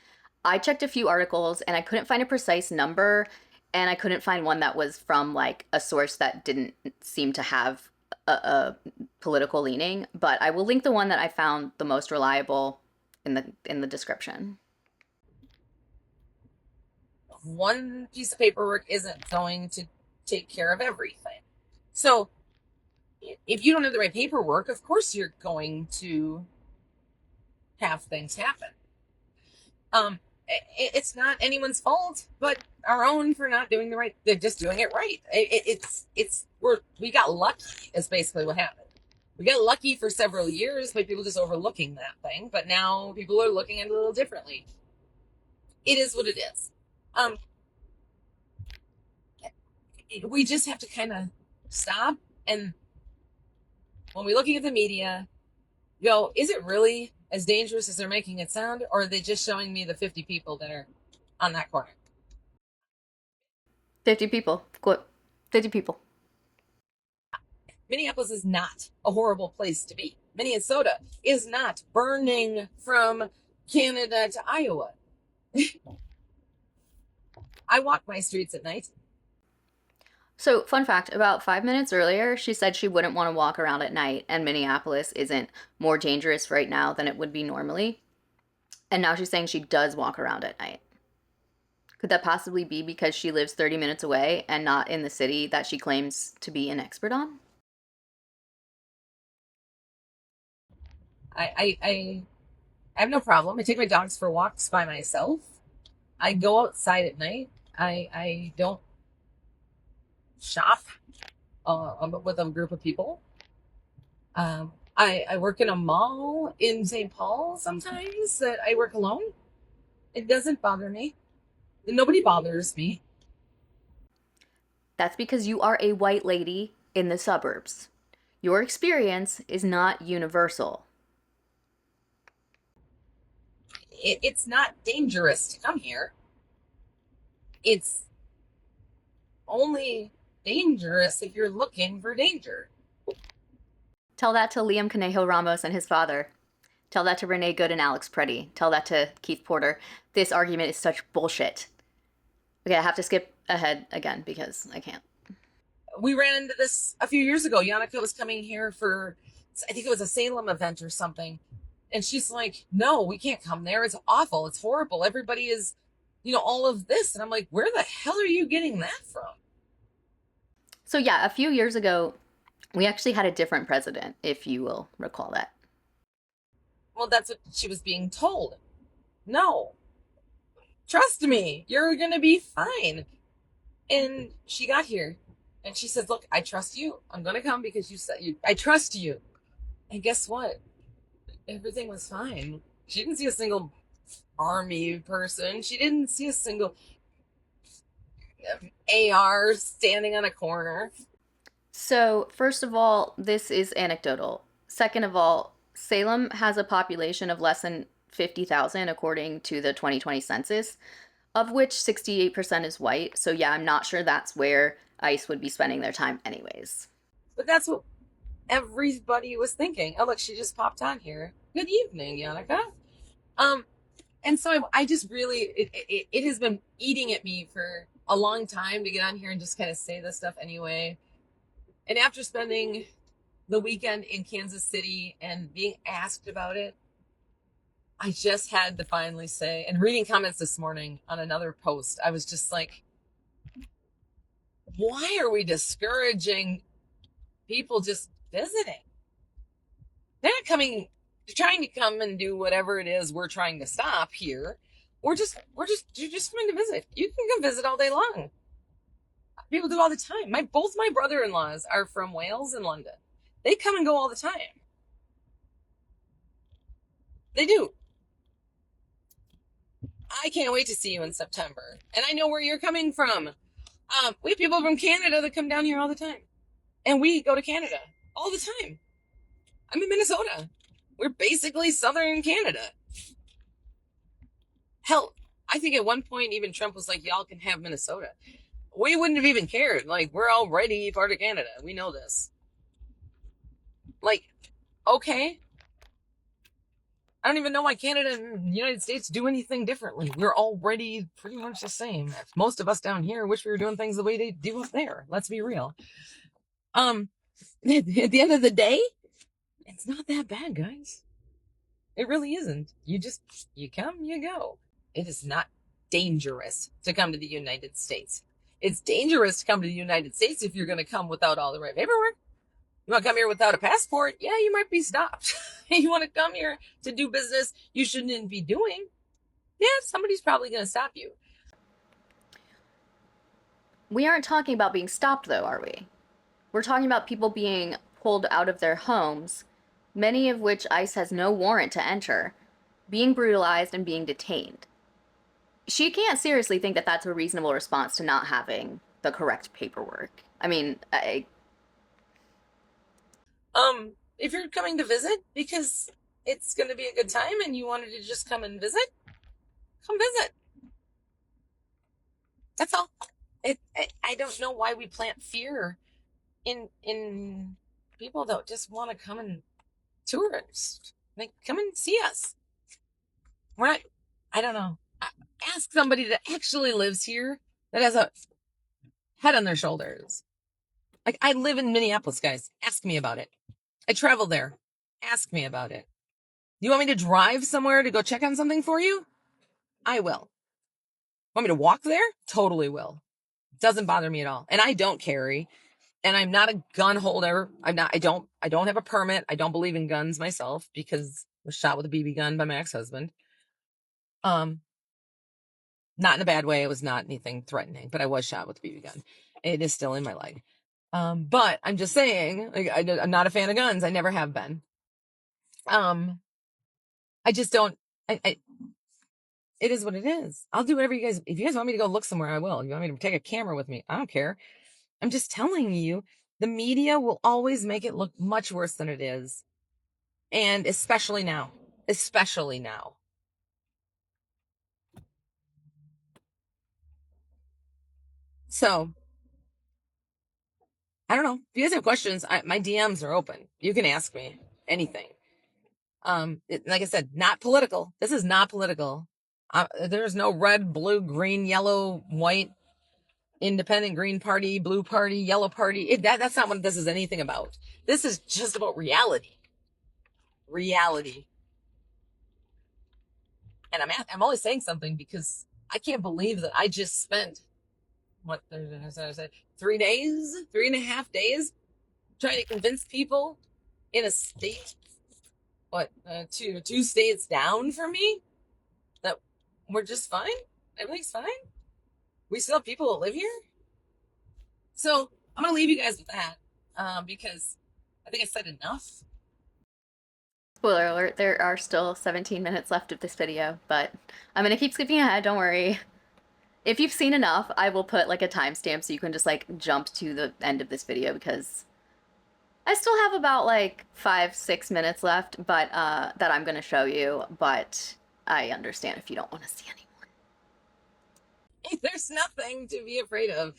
I checked a few articles and I couldn't find a precise number, and I couldn't find one that was from like a source that didn't seem to have a political leaning, but I will link the one that I found the most reliable in the description. One piece of paperwork isn't going to take care of everything. So if you don't have the right paperwork, of course you're going to have things happen. It's not anyone's fault but our own for not doing the right. They're just doing it right. We got lucky is basically what happened. We got lucky for several years by people just overlooking that thing, but now people are looking at it a little differently. It is what it is. We just have to kind of stop, and when we're looking at the media, go, is it really as dangerous as they're making it sound, or are they just showing me the 50 people that are on that corner? 50 people. 50 people. Minneapolis is not a horrible place to be. Minnesota is not burning from Canada to Iowa. I walk my streets at night. So, fun fact, about 5 minutes earlier, she said she wouldn't want to walk around at night, and Minneapolis isn't more dangerous right now than it would be normally. And now she's saying she does walk around at night. Could that possibly be because she lives 30 minutes away and not in the city that she claims to be an expert on? I have no problem. I take my dogs for walks by myself. I go outside at night. I don't shop with a group of people. I work in a mall in St. Paul sometimes that I work alone. It doesn't bother me. Nobody bothers me. That's because you are a white lady in the suburbs. Your experience is not universal. It's not dangerous to come here. It's only dangerous if you're looking for danger. Tell that to Liam Conejo Ramos and his father. Tell that to Renee Good and Alex Preddy. Tell that to Keith Porter. This argument is such bullshit. Okay, I have to skip ahead again because I can't. We ran into this a few years ago. Yannicka was coming here for, I think it was a Salem event or something. And she's like, no, we can't come there. It's awful. It's horrible. Everybody is, all of this. And I'm like, where the hell are you getting that from? So yeah, a few years ago, we actually had a different president, if you will recall that. Well, that's what she was being told. No. Trust me, you're going to be fine. And she got here and she says, look, I trust you. I'm going to come because you said I trust you. And guess what? Everything was fine. She didn't see a single army person. She didn't see a single AR standing on a corner. So, first of all, this is anecdotal. Second of all, Salem has a population of less than 50,000 according to the 2020 census, of which 68% is white. So yeah, I'm not sure that's where ICE would be spending their time anyways. But that's what everybody was thinking. Oh, look, she just popped on here. Good evening, Yannicka. And so I just really, it has been eating at me for a long time to get on here and just kind of say this stuff anyway. And after spending the weekend in Kansas City and being asked about it, I just had to finally say, and reading comments this morning on another post, I was just like, why are we discouraging people just visiting? They're not coming, they're trying to come and do whatever it is we're trying to stop here. You're just coming to visit. You can come visit all day long. People do all the time. Both my brother-in-laws are from Wales and London. They come and go all the time. They do. I can't wait to see you in September. And I know where you're coming from. We have people from Canada that come down here all the time. And we go to Canada all the time. I'm in Minnesota. We're basically southern Canada. Hell, I think at one point even Trump was like, y'all can have Minnesota. We wouldn't have even cared. Like, we're already part of Canada. We know this. Like, okay. I don't even know why Canada and the United States do anything differently. We're already pretty much the same. Most of us down here wish we were doing things the way they do up there. Let's be real. At the end of the day, it's not that bad, guys. It really isn't. You come, you go. It is not dangerous to come to the United States. It's dangerous to come to the United States if you're going to come without all the right paperwork. You want to come here without a passport? Yeah, you might be stopped. You want to come here to do business you shouldn't be doing? Yeah, somebody's probably going to stop you. We aren't talking about being stopped, though, are we? We're talking about people being pulled out of their homes, many of which ICE has no warrant to enter, being brutalized and being detained. She can't seriously think that that's a reasonable response to not having the correct paperwork. I mean, If you're coming to visit because it's going to be a good time and you wanted to just come and visit, come visit. That's all. I don't know why we plant fear in people that just want to come and tourist. Like, come and see us. We're not, I don't know. Ask somebody that actually lives here, that has a head on their shoulders. Like, I live in Minneapolis, guys. Ask me about it. I travel there. Ask me about it. You want me to drive somewhere to go check on something for you? I will. Want me to walk there? Totally will. Doesn't bother me at all. And I don't carry. And I'm not a gun holder. I don't have a permit. I don't believe in guns myself because I was shot with a BB gun by my ex-husband. Not in a bad way. It was not anything threatening, but I was shot with a BB gun. It is still in my leg. But I'm just saying, like, I'm not a fan of guns. I never have been. I just don't, it is what it is. I'll do whatever if you guys want me to go look somewhere, I will. If you want me to take a camera with me, I don't care. I'm just telling you, the media will always make it look much worse than it is. And especially now. Especially now. So, I don't know. If you guys have questions, my DMs are open. You can ask me anything. Like I said, not political. This is not political. There's no red, blue, green, yellow, white, independent, green party, blue party, yellow party. That's not what this is anything about. This is just about reality. Reality. And I'm always saying something because I can't believe that I just spent, what, 3.5 days trying to convince people in a state, two states down from me, that we're just fine. Everything's fine. We still have people that live here. So I'm going to leave you guys with that because I think I said enough. spoiler alert, there are still 17 minutes left of this video, but I'm gonna keep skipping ahead, don't worry. If you've seen enough, I will put like a timestamp so you can just like jump to the end of this video because I still have about like 5-6 minutes left, but that I'm gonna show you, but I understand if you don't want to see anymore. There's nothing to be afraid of.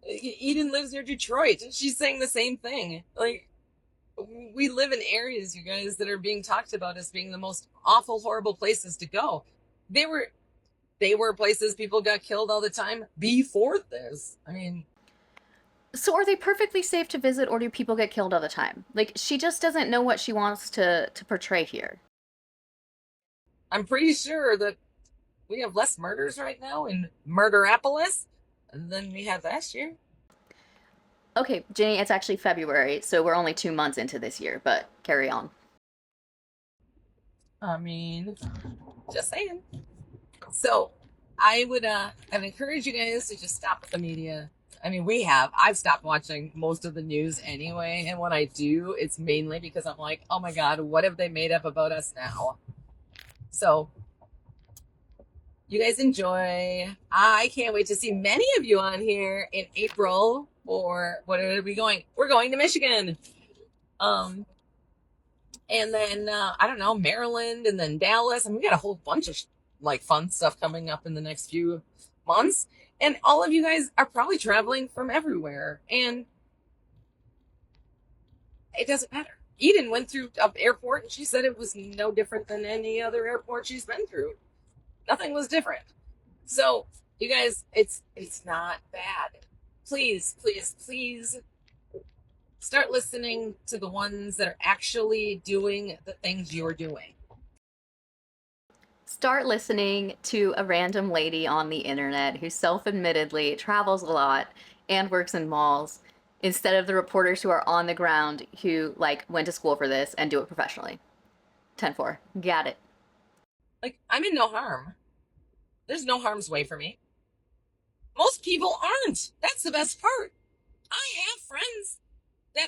Eden lives near Detroit. She's saying the same thing. Like, we live in areas, you guys, that are being talked about as being the most awful, horrible places to go. They were places people got killed all the time before this. I mean, So are they perfectly safe to visit, or do people get killed all the time? Like, she just doesn't know what she wants to portray here. I'm pretty sure that we have less murders right now in Murderapolis than we had last year. Okay, Jenny, it's actually February, so we're only 2 months into this year, but carry on. I mean, just saying. So I'd encourage you guys to just stop with the media. I mean, I've stopped watching most of the news anyway. And when I do, it's mainly because I'm like, oh my God, what have they made up about us now? So you guys enjoy. I can't wait to see many of you on here in April. Or what are we going? We're going to Michigan. And then, I don't know, Maryland and then Dallas. And we got a whole bunch of like fun stuff coming up in the next few months. And all of you guys are probably traveling from everywhere. And it doesn't matter. Eden went through an airport and she said it was no different than any other airport she's been through. Nothing was different. So you guys, it's not bad. Please, please, please start listening to the ones that are actually doing the things you're doing. Start listening to a random lady on the internet who self-admittedly travels a lot and works in malls instead of the reporters who are on the ground who like went to school for this and do it professionally. 10-4. Got it. Like, I'm in no harm. There's no harm's way for me. Most people aren't. That's the best part. I have friends that,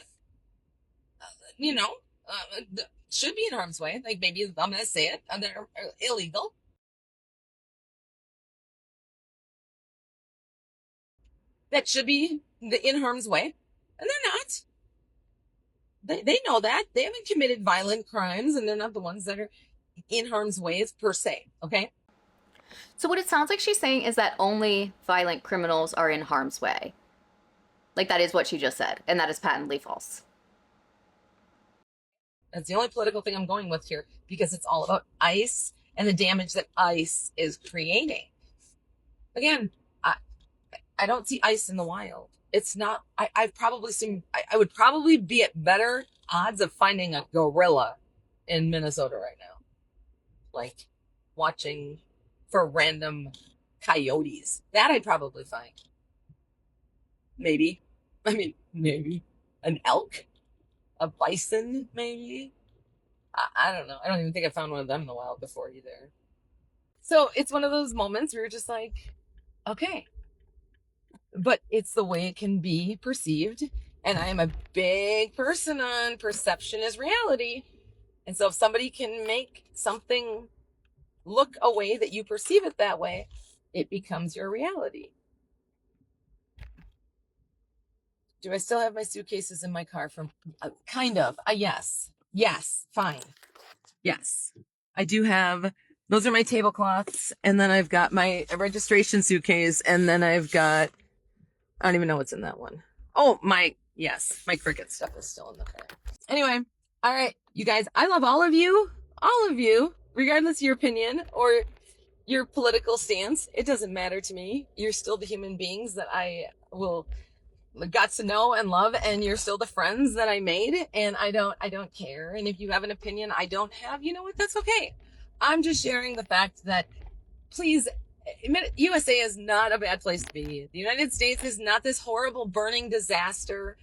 you know, should be in harm's way. Like, maybe I'm going to say it, and they're illegal. That should be in harm's way, and they're not. They know that. They haven't committed violent crimes, and they're not the ones that are in harm's way per se, okay? So what it sounds like she's saying is that only violent criminals are in harm's way. Like, that is what she just said, and that is patently false. That's the only political thing I'm going with here, because it's all about ICE and the damage that ICE is creating. Again, I don't see ICE in the wild. It's not, I've probably seen, I would probably be at better odds of finding a gorilla in Minnesota right now. Like, watching for random coyotes. That I'd probably find. Maybe. I mean, maybe. An elk? A bison, maybe? I don't know. I don't even think I found one of them in the wild before either. So it's one of those moments where you're just like, okay. But it's the way it can be perceived. And I am a big person on perception is reality. And so if somebody can make something look a way that you perceive it that way, it becomes your reality. Do I still have my suitcases in my car from kind of? Yes. Yes. Fine. Yes. I do have, those are my tablecloths. And then I've got my registration suitcase. And then I've got, I don't even know what's in that one. Oh, my Cricut stuff is still in the car. Anyway. All right, you guys, I love all of you, regardless of your opinion or your political stance. It doesn't matter to me. You're still the human beings that I got to know and love, and you're still the friends that I made, and I don't care. And if you have an opinion I don't have, you know what? That's okay. I'm just sharing the fact that, please, USA is not a bad place to be. The United States is not this horrible burning disaster.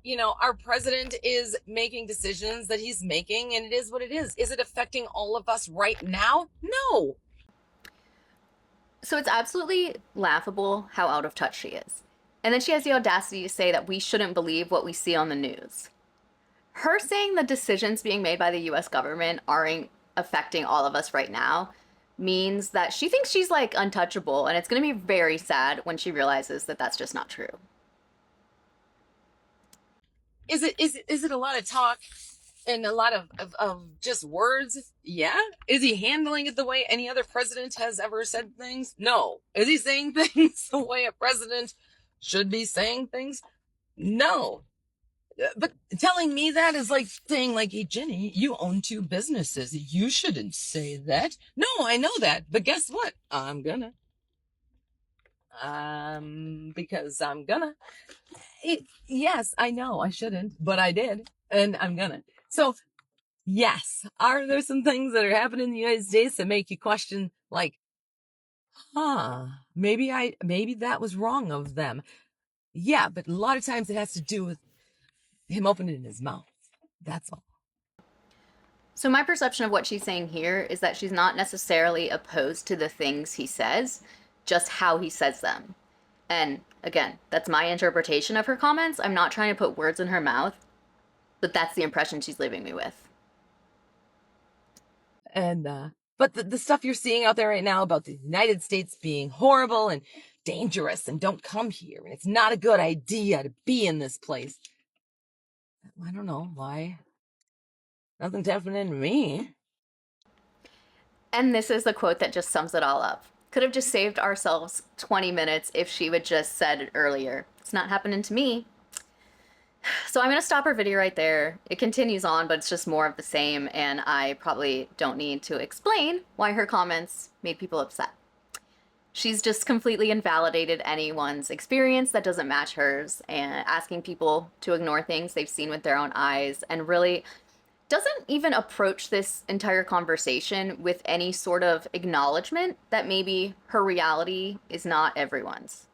You know, our president is making decisions that he's making, and it is what it is. Is it affecting all of us right now? No. So it's absolutely laughable how out of touch she is. And then she has the audacity to say that we shouldn't believe what we see on the news. Her saying the decisions being made by the US government aren't affecting all of us right now means that she thinks she's like untouchable, and it's going to be very sad when she realizes that that's just not true. Is it a lot of talk and a lot of just words? Yeah. Is he handling it the way any other president has ever said things? No. Is he saying things the way a president should be saying things? No. But telling me that is like saying, like, hey, Jenny, you own 2 businesses. You shouldn't say that. No, I know that. But guess what? I'm gonna. Because I'm gonna. Yes, I know I shouldn't, but I did, and I'm gonna. So, yes, are there some things that are happening in the United States that make you question, like, maybe that was wrong of them? Yeah, but a lot of times it has to do with him opening his mouth. That's all. So my perception of what she's saying here is that she's not necessarily opposed to the things he says, just how he says them. And again, that's my interpretation of her comments. I'm not trying to put words in her mouth, but that's the impression she's leaving me with. And, but the stuff you're seeing out there right now about the United States being horrible and dangerous and don't come here, and it's not a good idea to be in this place. I don't know why. Nothing's happening to me. And this is the quote that just sums it all up. Could have just saved ourselves 20 minutes if she would just said it earlier. It's not happening to me. So I'm going to stop her video right there. It continues on, but it's just more of the same, and I probably don't need to explain why her comments made people upset. She's just completely invalidated anyone's experience that doesn't match hers, and asking people to ignore things they've seen with their own eyes, and really doesn't even approach this entire conversation with any sort of acknowledgement that maybe her reality is not everyone's.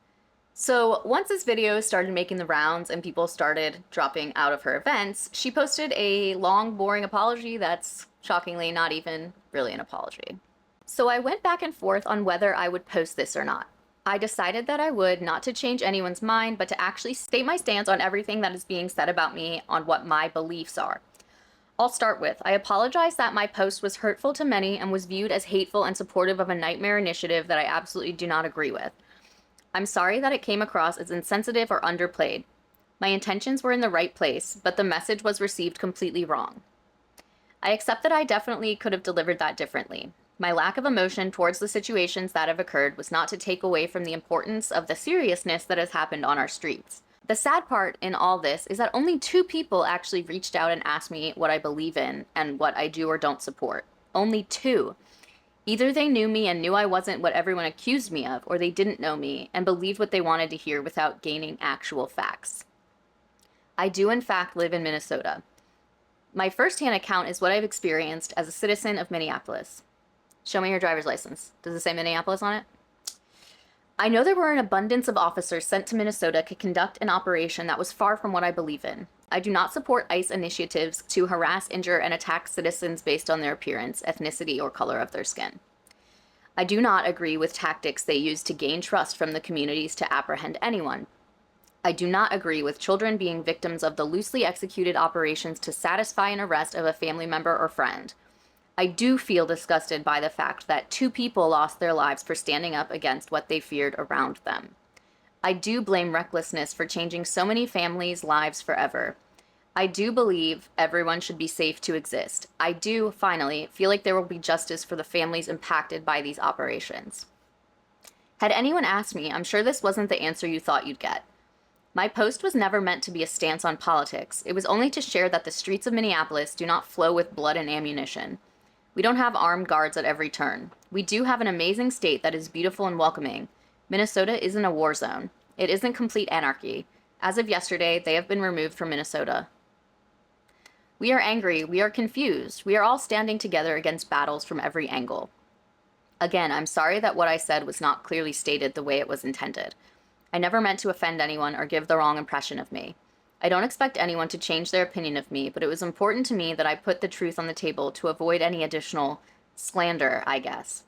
So once this video started making the rounds and people started dropping out of her events, she posted a long, boring apology that's shockingly not even really an apology. So I went back and forth on whether I would post this or not. I decided that I would, not to change anyone's mind, but to actually state my stance on everything that is being said about me, on what my beliefs are. I'll start with, I apologize that my post was hurtful to many and was viewed as hateful and supportive of a nightmare initiative that I absolutely do not agree with. I'm sorry that it came across as insensitive or underplayed. My intentions were in the right place, but the message was received completely wrong. I accept that I definitely could have delivered that differently. My lack of emotion towards the situations that have occurred was not to take away from the importance of the seriousness that has happened on our streets. The sad part in all this is that only 2 people actually reached out and asked me what I believe in and what I do or don't support. Only 2. Either they knew me and knew I wasn't what everyone accused me of, or they didn't know me and believed what they wanted to hear without gaining actual facts. I do in fact live in Minnesota. My first-hand account is what I've experienced as a citizen of Minneapolis. Show me your driver's license. Does it say Minneapolis on it? I know there were an abundance of officers sent to Minnesota to conduct an operation that was far from what I believe in. I do not support ICE initiatives to harass, injure, and attack citizens based on their appearance, ethnicity, or color of their skin. I do not agree with tactics they use to gain trust from the communities to apprehend anyone. I do not agree with children being victims of the loosely executed operations to satisfy an arrest of a family member or friend. I do feel disgusted by the fact that 2 people lost their lives for standing up against what they feared around them. I do blame recklessness for changing so many families' lives forever. I do believe everyone should be safe to exist. I do, finally, feel like there will be justice for the families impacted by these operations. Had anyone asked me, I'm sure this wasn't the answer you thought you'd get. My post was never meant to be a stance on politics. It was only to share that the streets of Minneapolis do not flow with blood and ammunition. We don't have armed guards at every turn. We do have an amazing state that is beautiful and welcoming. Minnesota isn't a war zone. It isn't complete anarchy. As of yesterday, they have been removed from Minnesota. We are angry. We are confused. We are all standing together against battles from every angle. Again, I'm sorry that what I said was not clearly stated the way it was intended. I never meant to offend anyone or give the wrong impression of me. I don't expect anyone to change their opinion of me, but it was important to me that I put the truth on the table to avoid any additional slander, I guess.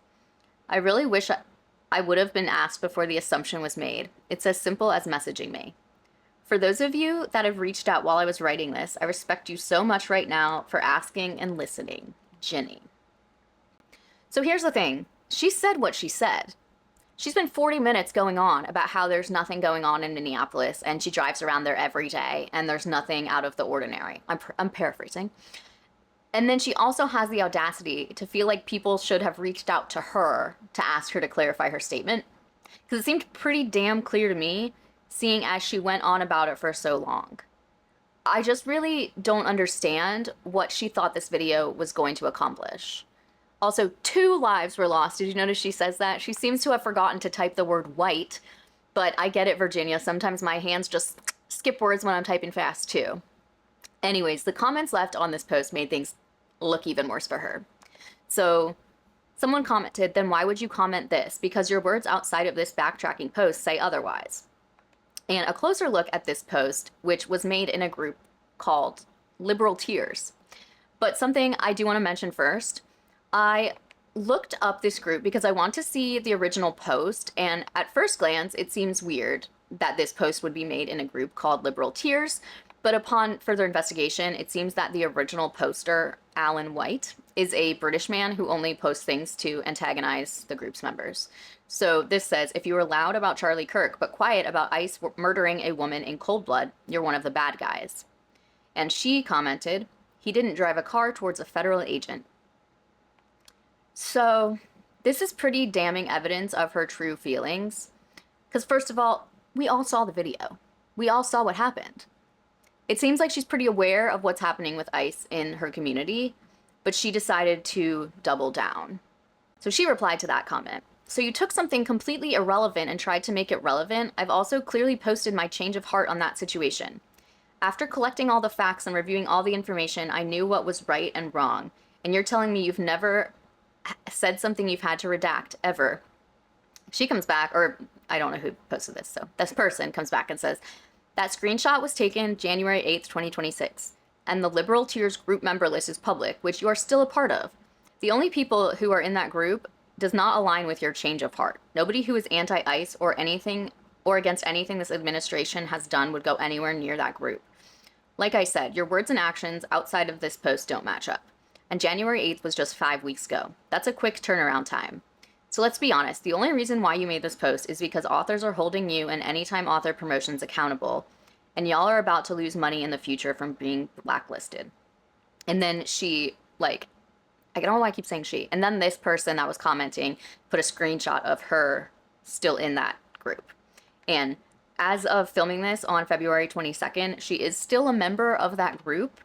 I really wish I would have been asked before the assumption was made. It's as simple as messaging me. For those of you that have reached out while I was writing this, I respect you so much right now for asking and listening. Jenny. So here's the thing. She said what she said. She spent 40 minutes going on about how there's nothing going on in Minneapolis and she drives around there every day and there's nothing out of the ordinary. I'm paraphrasing. And then she also has the audacity to feel like people should have reached out to her to ask her to clarify her statement. Because it seemed pretty damn clear to me, seeing as she went on about it for so long. I just really don't understand what she thought this video was going to accomplish. Also, 2 lives were lost. Did you notice she says that? She seems to have forgotten to type the word white, but I get it, Virginia. Sometimes my hands just skip words when I'm typing fast, too. Anyways, the comments left on this post made things look even worse for her. So someone commented, then why would you comment this? Because your words outside of this backtracking post say otherwise. And a closer look at this post, which was made in a group called Liberal Tears. But something I do want to mention first, I looked up this group because I want to see the original post, and at first glance, it seems weird that this post would be made in a group called Liberal Tears, but upon further investigation, it seems that the original poster, Alan White, is a British man who only posts things to antagonize the group's members. So this says, if you were loud about Charlie Kirk, but quiet about ICE murdering a woman in cold blood, you're one of the bad guys. And she commented, he didn't drive a car towards a federal agent. So this is pretty damning evidence of her true feelings. Because first of all, we all saw the video. We all saw what happened. It seems like she's pretty aware of what's happening with ICE in her community, but she decided to double down. So she replied to that comment. So you took something completely irrelevant and tried to make it relevant. I've also clearly posted my change of heart on that situation. After collecting all the facts and reviewing all the information, I knew what was right and wrong. And you're telling me you've never said something you've had to redact, ever. She comes back, or I don't know who posted this, so this person comes back and says, that screenshot was taken January 8th, 2026, and the Liberal Tears group member list is public, which you are still a part of. The only people who are in that group does not align with your change of heart. Nobody who is anti-ICE or anything or against anything this administration has done would go anywhere near that group. Like I said, your words and actions outside of this post don't match up. And January 8th was just 5 weeks ago. That's a quick turnaround time. So let's be honest, the only reason why you made this post is because authors are holding you and Anytime Author Promotions accountable, and y'all are about to lose money in the future from being blacklisted. And then she, like, I don't know why I keep saying she. And then this person that was commenting put a screenshot of her still in that group. And as of filming this on February 22nd, she is still a member of that group.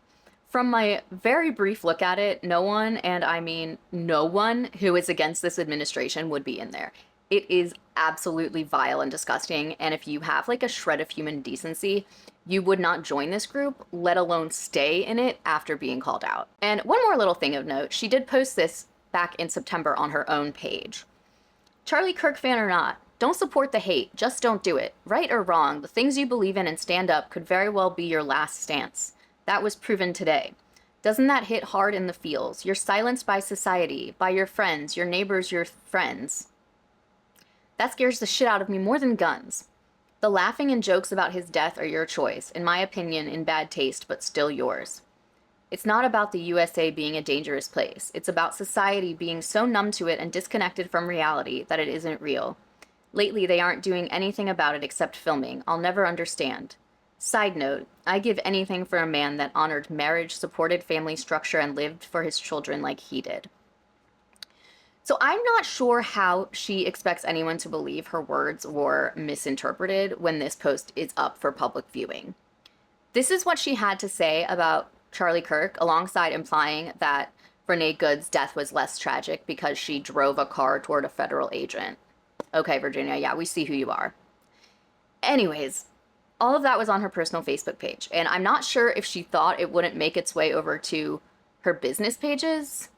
From my very brief look at it, no one, and I mean no one, who is against this administration would be in there. It is absolutely vile and disgusting, and if you have like a shred of human decency, you would not join this group, let alone stay in it after being called out. And one more little thing of note, she did post this back in September on her own page. Charlie Kirk fan or not, don't support the hate, just don't do it. Right or wrong, the things you believe in and stand up could very well be your last stance. That was proven today. Doesn't that hit hard in the feels? You're silenced by society, by your friends, your neighbors, your friends. That scares the shit out of me more than guns. The laughing and jokes about his death are your choice, in my opinion, in bad taste, but still yours. It's not about the USA being a dangerous place. It's about society being so numb to it and disconnected from reality that it isn't real. Lately, they aren't doing anything about it except filming. I'll never understand. Side note, I give anything for a man that honored marriage, supported family structure, and lived for his children like he did. So I'm not sure how she expects anyone to believe her words were misinterpreted when this post is up for public viewing. This is what she had to say about Charlie Kirk, alongside implying that Renee Good's death was less tragic because she drove a car toward a federal agent. Okay, Virginia, yeah, we see who you are. Anyways, all of that was on her personal Facebook page, and I'm not sure if she thought it wouldn't make its way over to her business pages,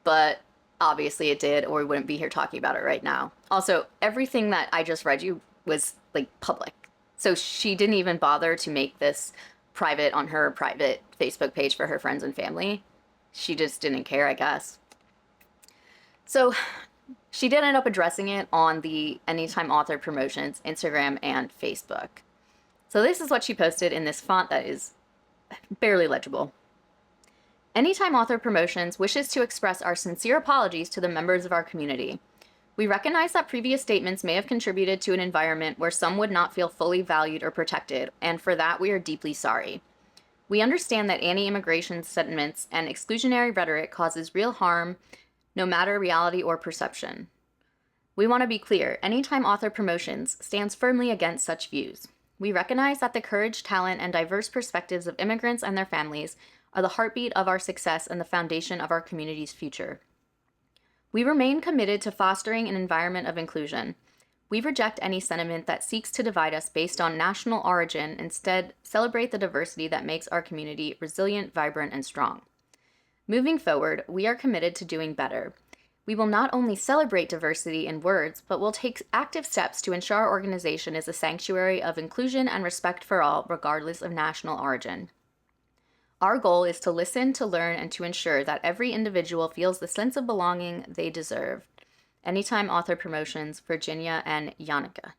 but obviously it did, or we wouldn't be here talking about it right now. Also, everything that I just read you was, like, public. So she didn't even bother to make this private on her private Facebook page for her friends and family. She just didn't care, I guess. So she did end up addressing it on the Anytime Author Promotions Instagram and Facebook. So this is what she posted in this font that is barely legible. Anytime Author Promotions wishes to express our sincere apologies to the members of our community. We recognize that previous statements may have contributed to an environment where some would not feel fully valued or protected, and for that we are deeply sorry. We understand that anti-immigration sentiments and exclusionary rhetoric causes real harm, no matter reality or perception. We want to be clear, Anytime Author Promotions stands firmly against such views. We recognize that the courage, talent, and diverse perspectives of immigrants and their families are the heartbeat of our success and the foundation of our community's future. We remain committed to fostering an environment of inclusion. We reject any sentiment that seeks to divide us based on national origin, instead celebrate the diversity that makes our community resilient, vibrant, and strong. Moving forward, we are committed to doing better. We will not only celebrate diversity in words, but will take active steps to ensure our organization is a sanctuary of inclusion and respect for all, regardless of national origin. Our goal is to listen, to learn, and to ensure that every individual feels the sense of belonging they deserve. Anytime Author Promotions, Virginia and Yannicka.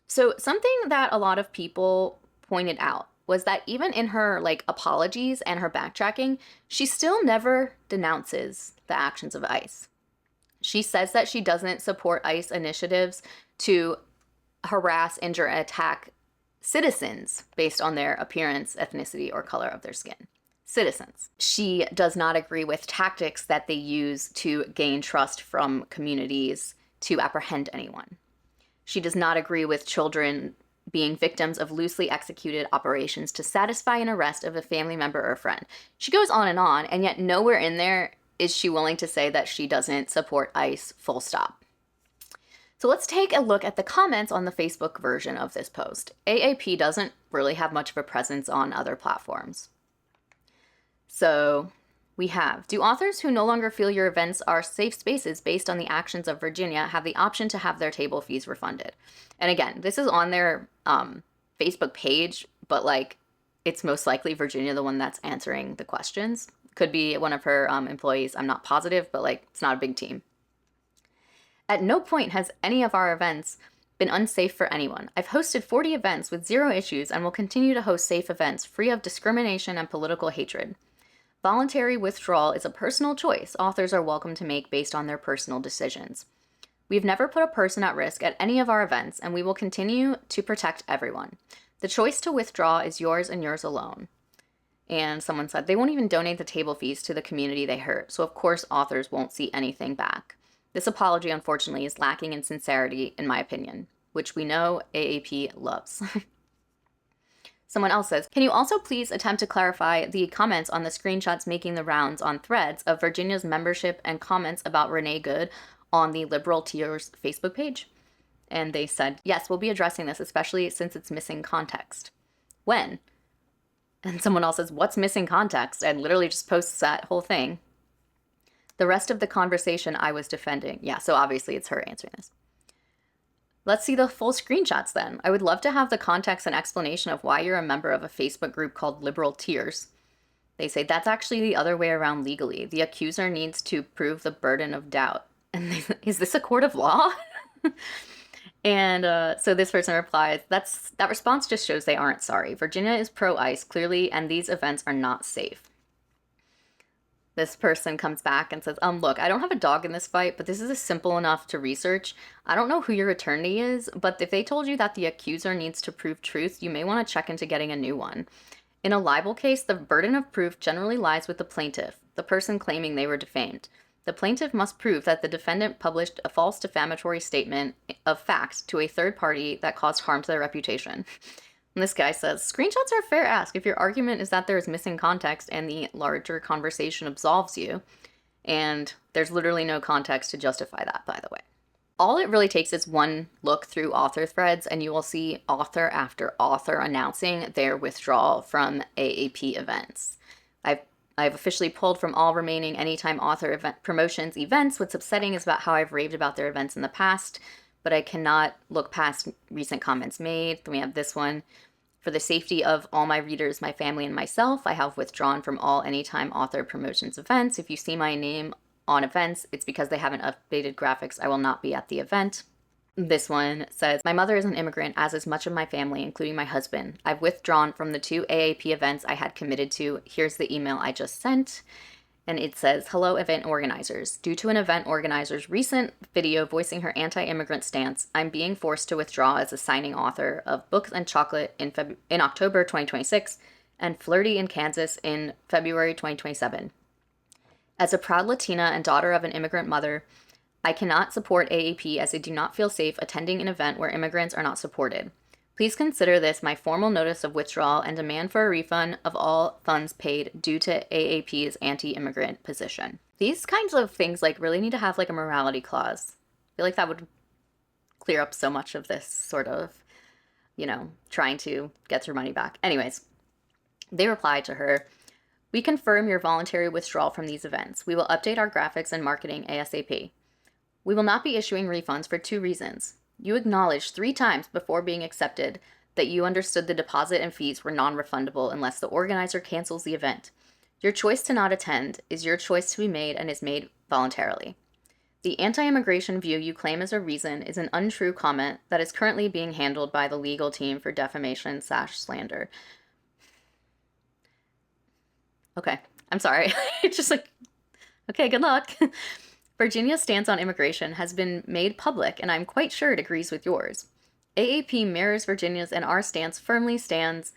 So something that a lot of people pointed out was that even in her apologies and her backtracking, she still never denounces the actions of ICE. She says that she doesn't support ICE initiatives to harass, injure, and attack citizens based on their appearance, ethnicity, or color of their skin. Citizens. She does not agree with tactics that they use to gain trust from communities to apprehend anyone. She does not agree with children being victims of loosely executed operations to satisfy an arrest of a family member or friend. She goes on, and yet nowhere in there is she willing to say that she doesn't support ICE, full stop. So let's take a look at the comments on the Facebook version of this post. AAP doesn't really have much of a presence on other platforms. So We have. Do authors who no longer feel your events are safe spaces based on the actions of Virginia have the option to have their table fees refunded? And again, this is on their Facebook page, but like it's most likely Virginia the one that's answering the questions. Could be one of her employees. I'm not positive, but like it's not a big team. At no point has any of our events been unsafe for anyone. I've hosted 40 events with 0 issues and will continue to host safe events free of discrimination and political hatred. Voluntary withdrawal is a personal choice authors are welcome to make based on their personal decisions. We've never put a person at risk at any of our events, and we will continue to protect everyone. The choice to withdraw is yours and yours alone. And someone said they won't even donate the table fees to the community they hurt, so of course authors won't see anything back. This apology, unfortunately, is lacking in sincerity, in my opinion, which we know AAP loves. Someone else says, can you also please attempt to clarify the comments on the screenshots making the rounds on threads of Virginia's membership and comments about Renee Good on the Liberal Tears Facebook page? And they said, yes, we'll be addressing this, especially since it's missing context. When? And someone else says, what's missing context? And literally just posts that whole thing. The rest of the conversation I was defending. Yeah, so obviously it's her answering this. Let's see the full screenshots then. I would love to have the context and explanation of why you're a member of a Facebook group called Liberal Tears. They say that's actually the other way around legally. The accuser needs to prove the burden of doubt. And they, is this a court of law? And so this person replies, that response just shows they aren't sorry. Virginia is pro-ICE, clearly, and these events are not safe. This person comes back and says, look, I don't have a dog in this fight, but this is simple enough to research. I don't know who your attorney is, but if they told you that the accuser needs to prove truth, you may want to check into getting a new one. In a libel case, the burden of proof generally lies with the plaintiff, the person claiming they were defamed. The plaintiff must prove that the defendant published a false defamatory statement of fact to a third party that caused harm to their reputation. And this guy says, screenshots are fair ask if your argument is that there is missing context and the larger conversation absolves you. And there's literally no context to justify that, by the way. All it really takes is one look through author threads and you will see author after author announcing their withdrawal from AAP events. I've officially pulled from all remaining Anytime Author event promotions events. What's upsetting is about how I've raved about their events in the past, but I cannot look past recent comments made. Then we have this one. For the safety of all my readers, my family, and myself, I have withdrawn from all Anytime Author promotions events. If you see my name on events, it's because they haven't updated graphics. I will not be at the event. This one says, my mother is an immigrant, as is much of my family, including my husband. I've withdrawn from the 2 AAP events I had committed to. Here's the email I just sent. And it says, hello, event organizers. Due to an event organizer's recent video voicing her anti-immigrant stance, I'm being forced to withdraw as a signing author of Books and Chocolate in October 2026 and Flirty in Kansas in February 2027. As a proud Latina and daughter of an immigrant mother, I cannot support AAP as I do not feel safe attending an event where immigrants are not supported. Please consider this my formal notice of withdrawal and demand for a refund of all funds paid due to AAP's anti-immigrant position. These kinds of things like really need to have like a morality clause. I feel like that would clear up so much of this sort of, trying to get their money back. Anyways, they replied to her, we confirm your voluntary withdrawal from these events. We will update our graphics and marketing ASAP. We will not be issuing refunds for 2 reasons. You acknowledged 3 times before being accepted that you understood the deposit and fees were non-refundable unless the organizer cancels the event. Your choice to not attend is your choice to be made and is made voluntarily. The anti-immigration view you claim as a reason is an untrue comment that is currently being handled by the legal team for defamation/slander. Okay, I'm sorry. It's just like, okay, good luck. Virginia's stance on immigration has been made public, and I'm quite sure it agrees with yours. AAP mirrors Virginia's, and our stance firmly stands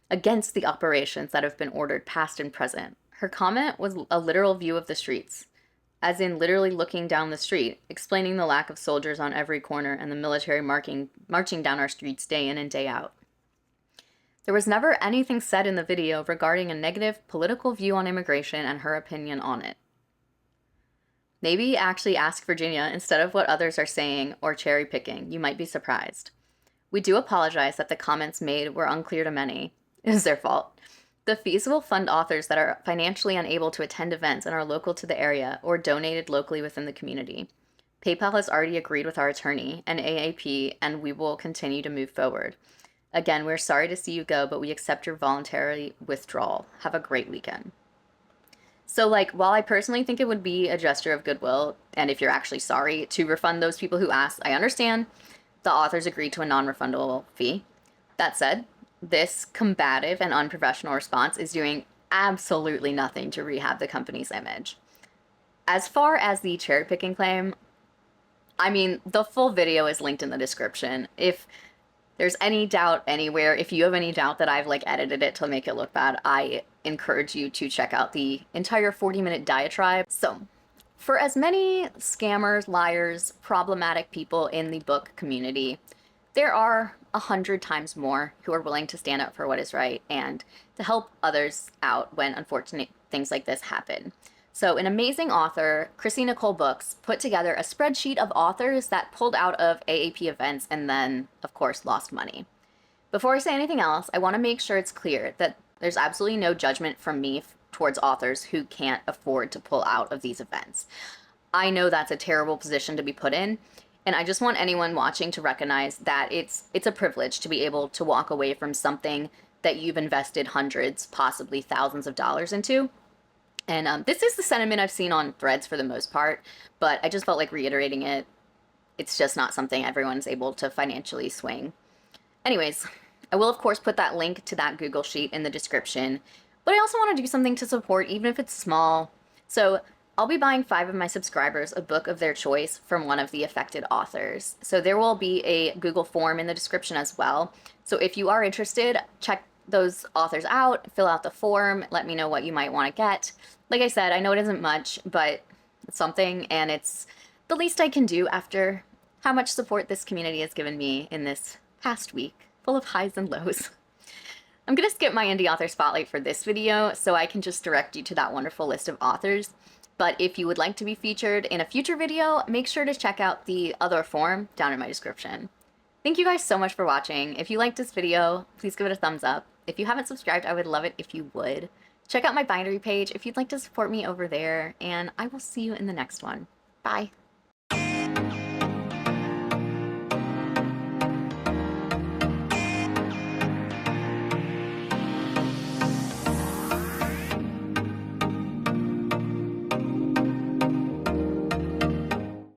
against the operations that have been ordered past and present. Her comment was a literal view of the streets, as in literally looking down the street, explaining the lack of soldiers on every corner and the military marching down our streets day in and day out. There was never anything said in the video regarding a negative political view on immigration and her opinion on it. Maybe actually ask Virginia instead of what others are saying or cherry picking. You might be surprised. We do apologize that the comments made were unclear to many. It is their fault. The fees will fund authors that are financially unable to attend events and are local to the area or donated locally within the community. PayPal has already agreed with our attorney and AAP, and we will continue to move forward. Again, we're sorry to see you go, but we accept your voluntary withdrawal. Have a great weekend. So, like, while I personally think it would be a gesture of goodwill, and if you're actually sorry, to refund those people who asked, I understand the authors agreed to a non-refundable fee. That said, this combative and unprofessional response is doing absolutely nothing to rehab the company's image. As far as the cherry-picking claim, I mean, the full video is linked in the description. If there's any doubt anywhere, if you have any doubt that I've like edited it to make it look bad, I encourage you to check out the entire 40-minute diatribe. So, for as many scammers, liars, problematic people in the book community, there are 100 times more who are willing to stand up for what is right and to help others out when unfortunate things like this happen. So an amazing author, Chrissy Nicole Books, put together a spreadsheet of authors that pulled out of AAP events and then, of course, lost money. Before I say anything else, I want to make sure it's clear that there's absolutely no judgment from me towards authors who can't afford to pull out of these events. I know that's a terrible position to be put in, and I just want anyone watching to recognize that it's a privilege to be able to walk away from something that you've invested hundreds, possibly thousands of dollars into. And this is the sentiment I've seen on threads for the most part, but I just felt like reiterating it. It's just not something everyone's able to financially swing. Anyways, I will of course put that link to that Google sheet in the description, but I also want to do something to support, even if it's small. So I'll be buying 5 of my subscribers a book of their choice from one of the affected authors. So there will be a Google form in the description as well. So if you are interested, check those authors out, fill out the form, let me know what you might want to get. Like I said, I know it isn't much, but it's something, and it's the least I can do after how much support this community has given me in this past week, full of highs and lows. I'm going to skip my indie author spotlight for this video, so I can just direct you to that wonderful list of authors. But if you would like to be featured in a future video, make sure to check out the other form down in my description. Thank you guys so much for watching. If you liked this video, please give it a thumbs up. If you haven't subscribed, I would love it if you would. Check out my Bindery page if you'd like to support me over there, and I will see you in the next one. Bye.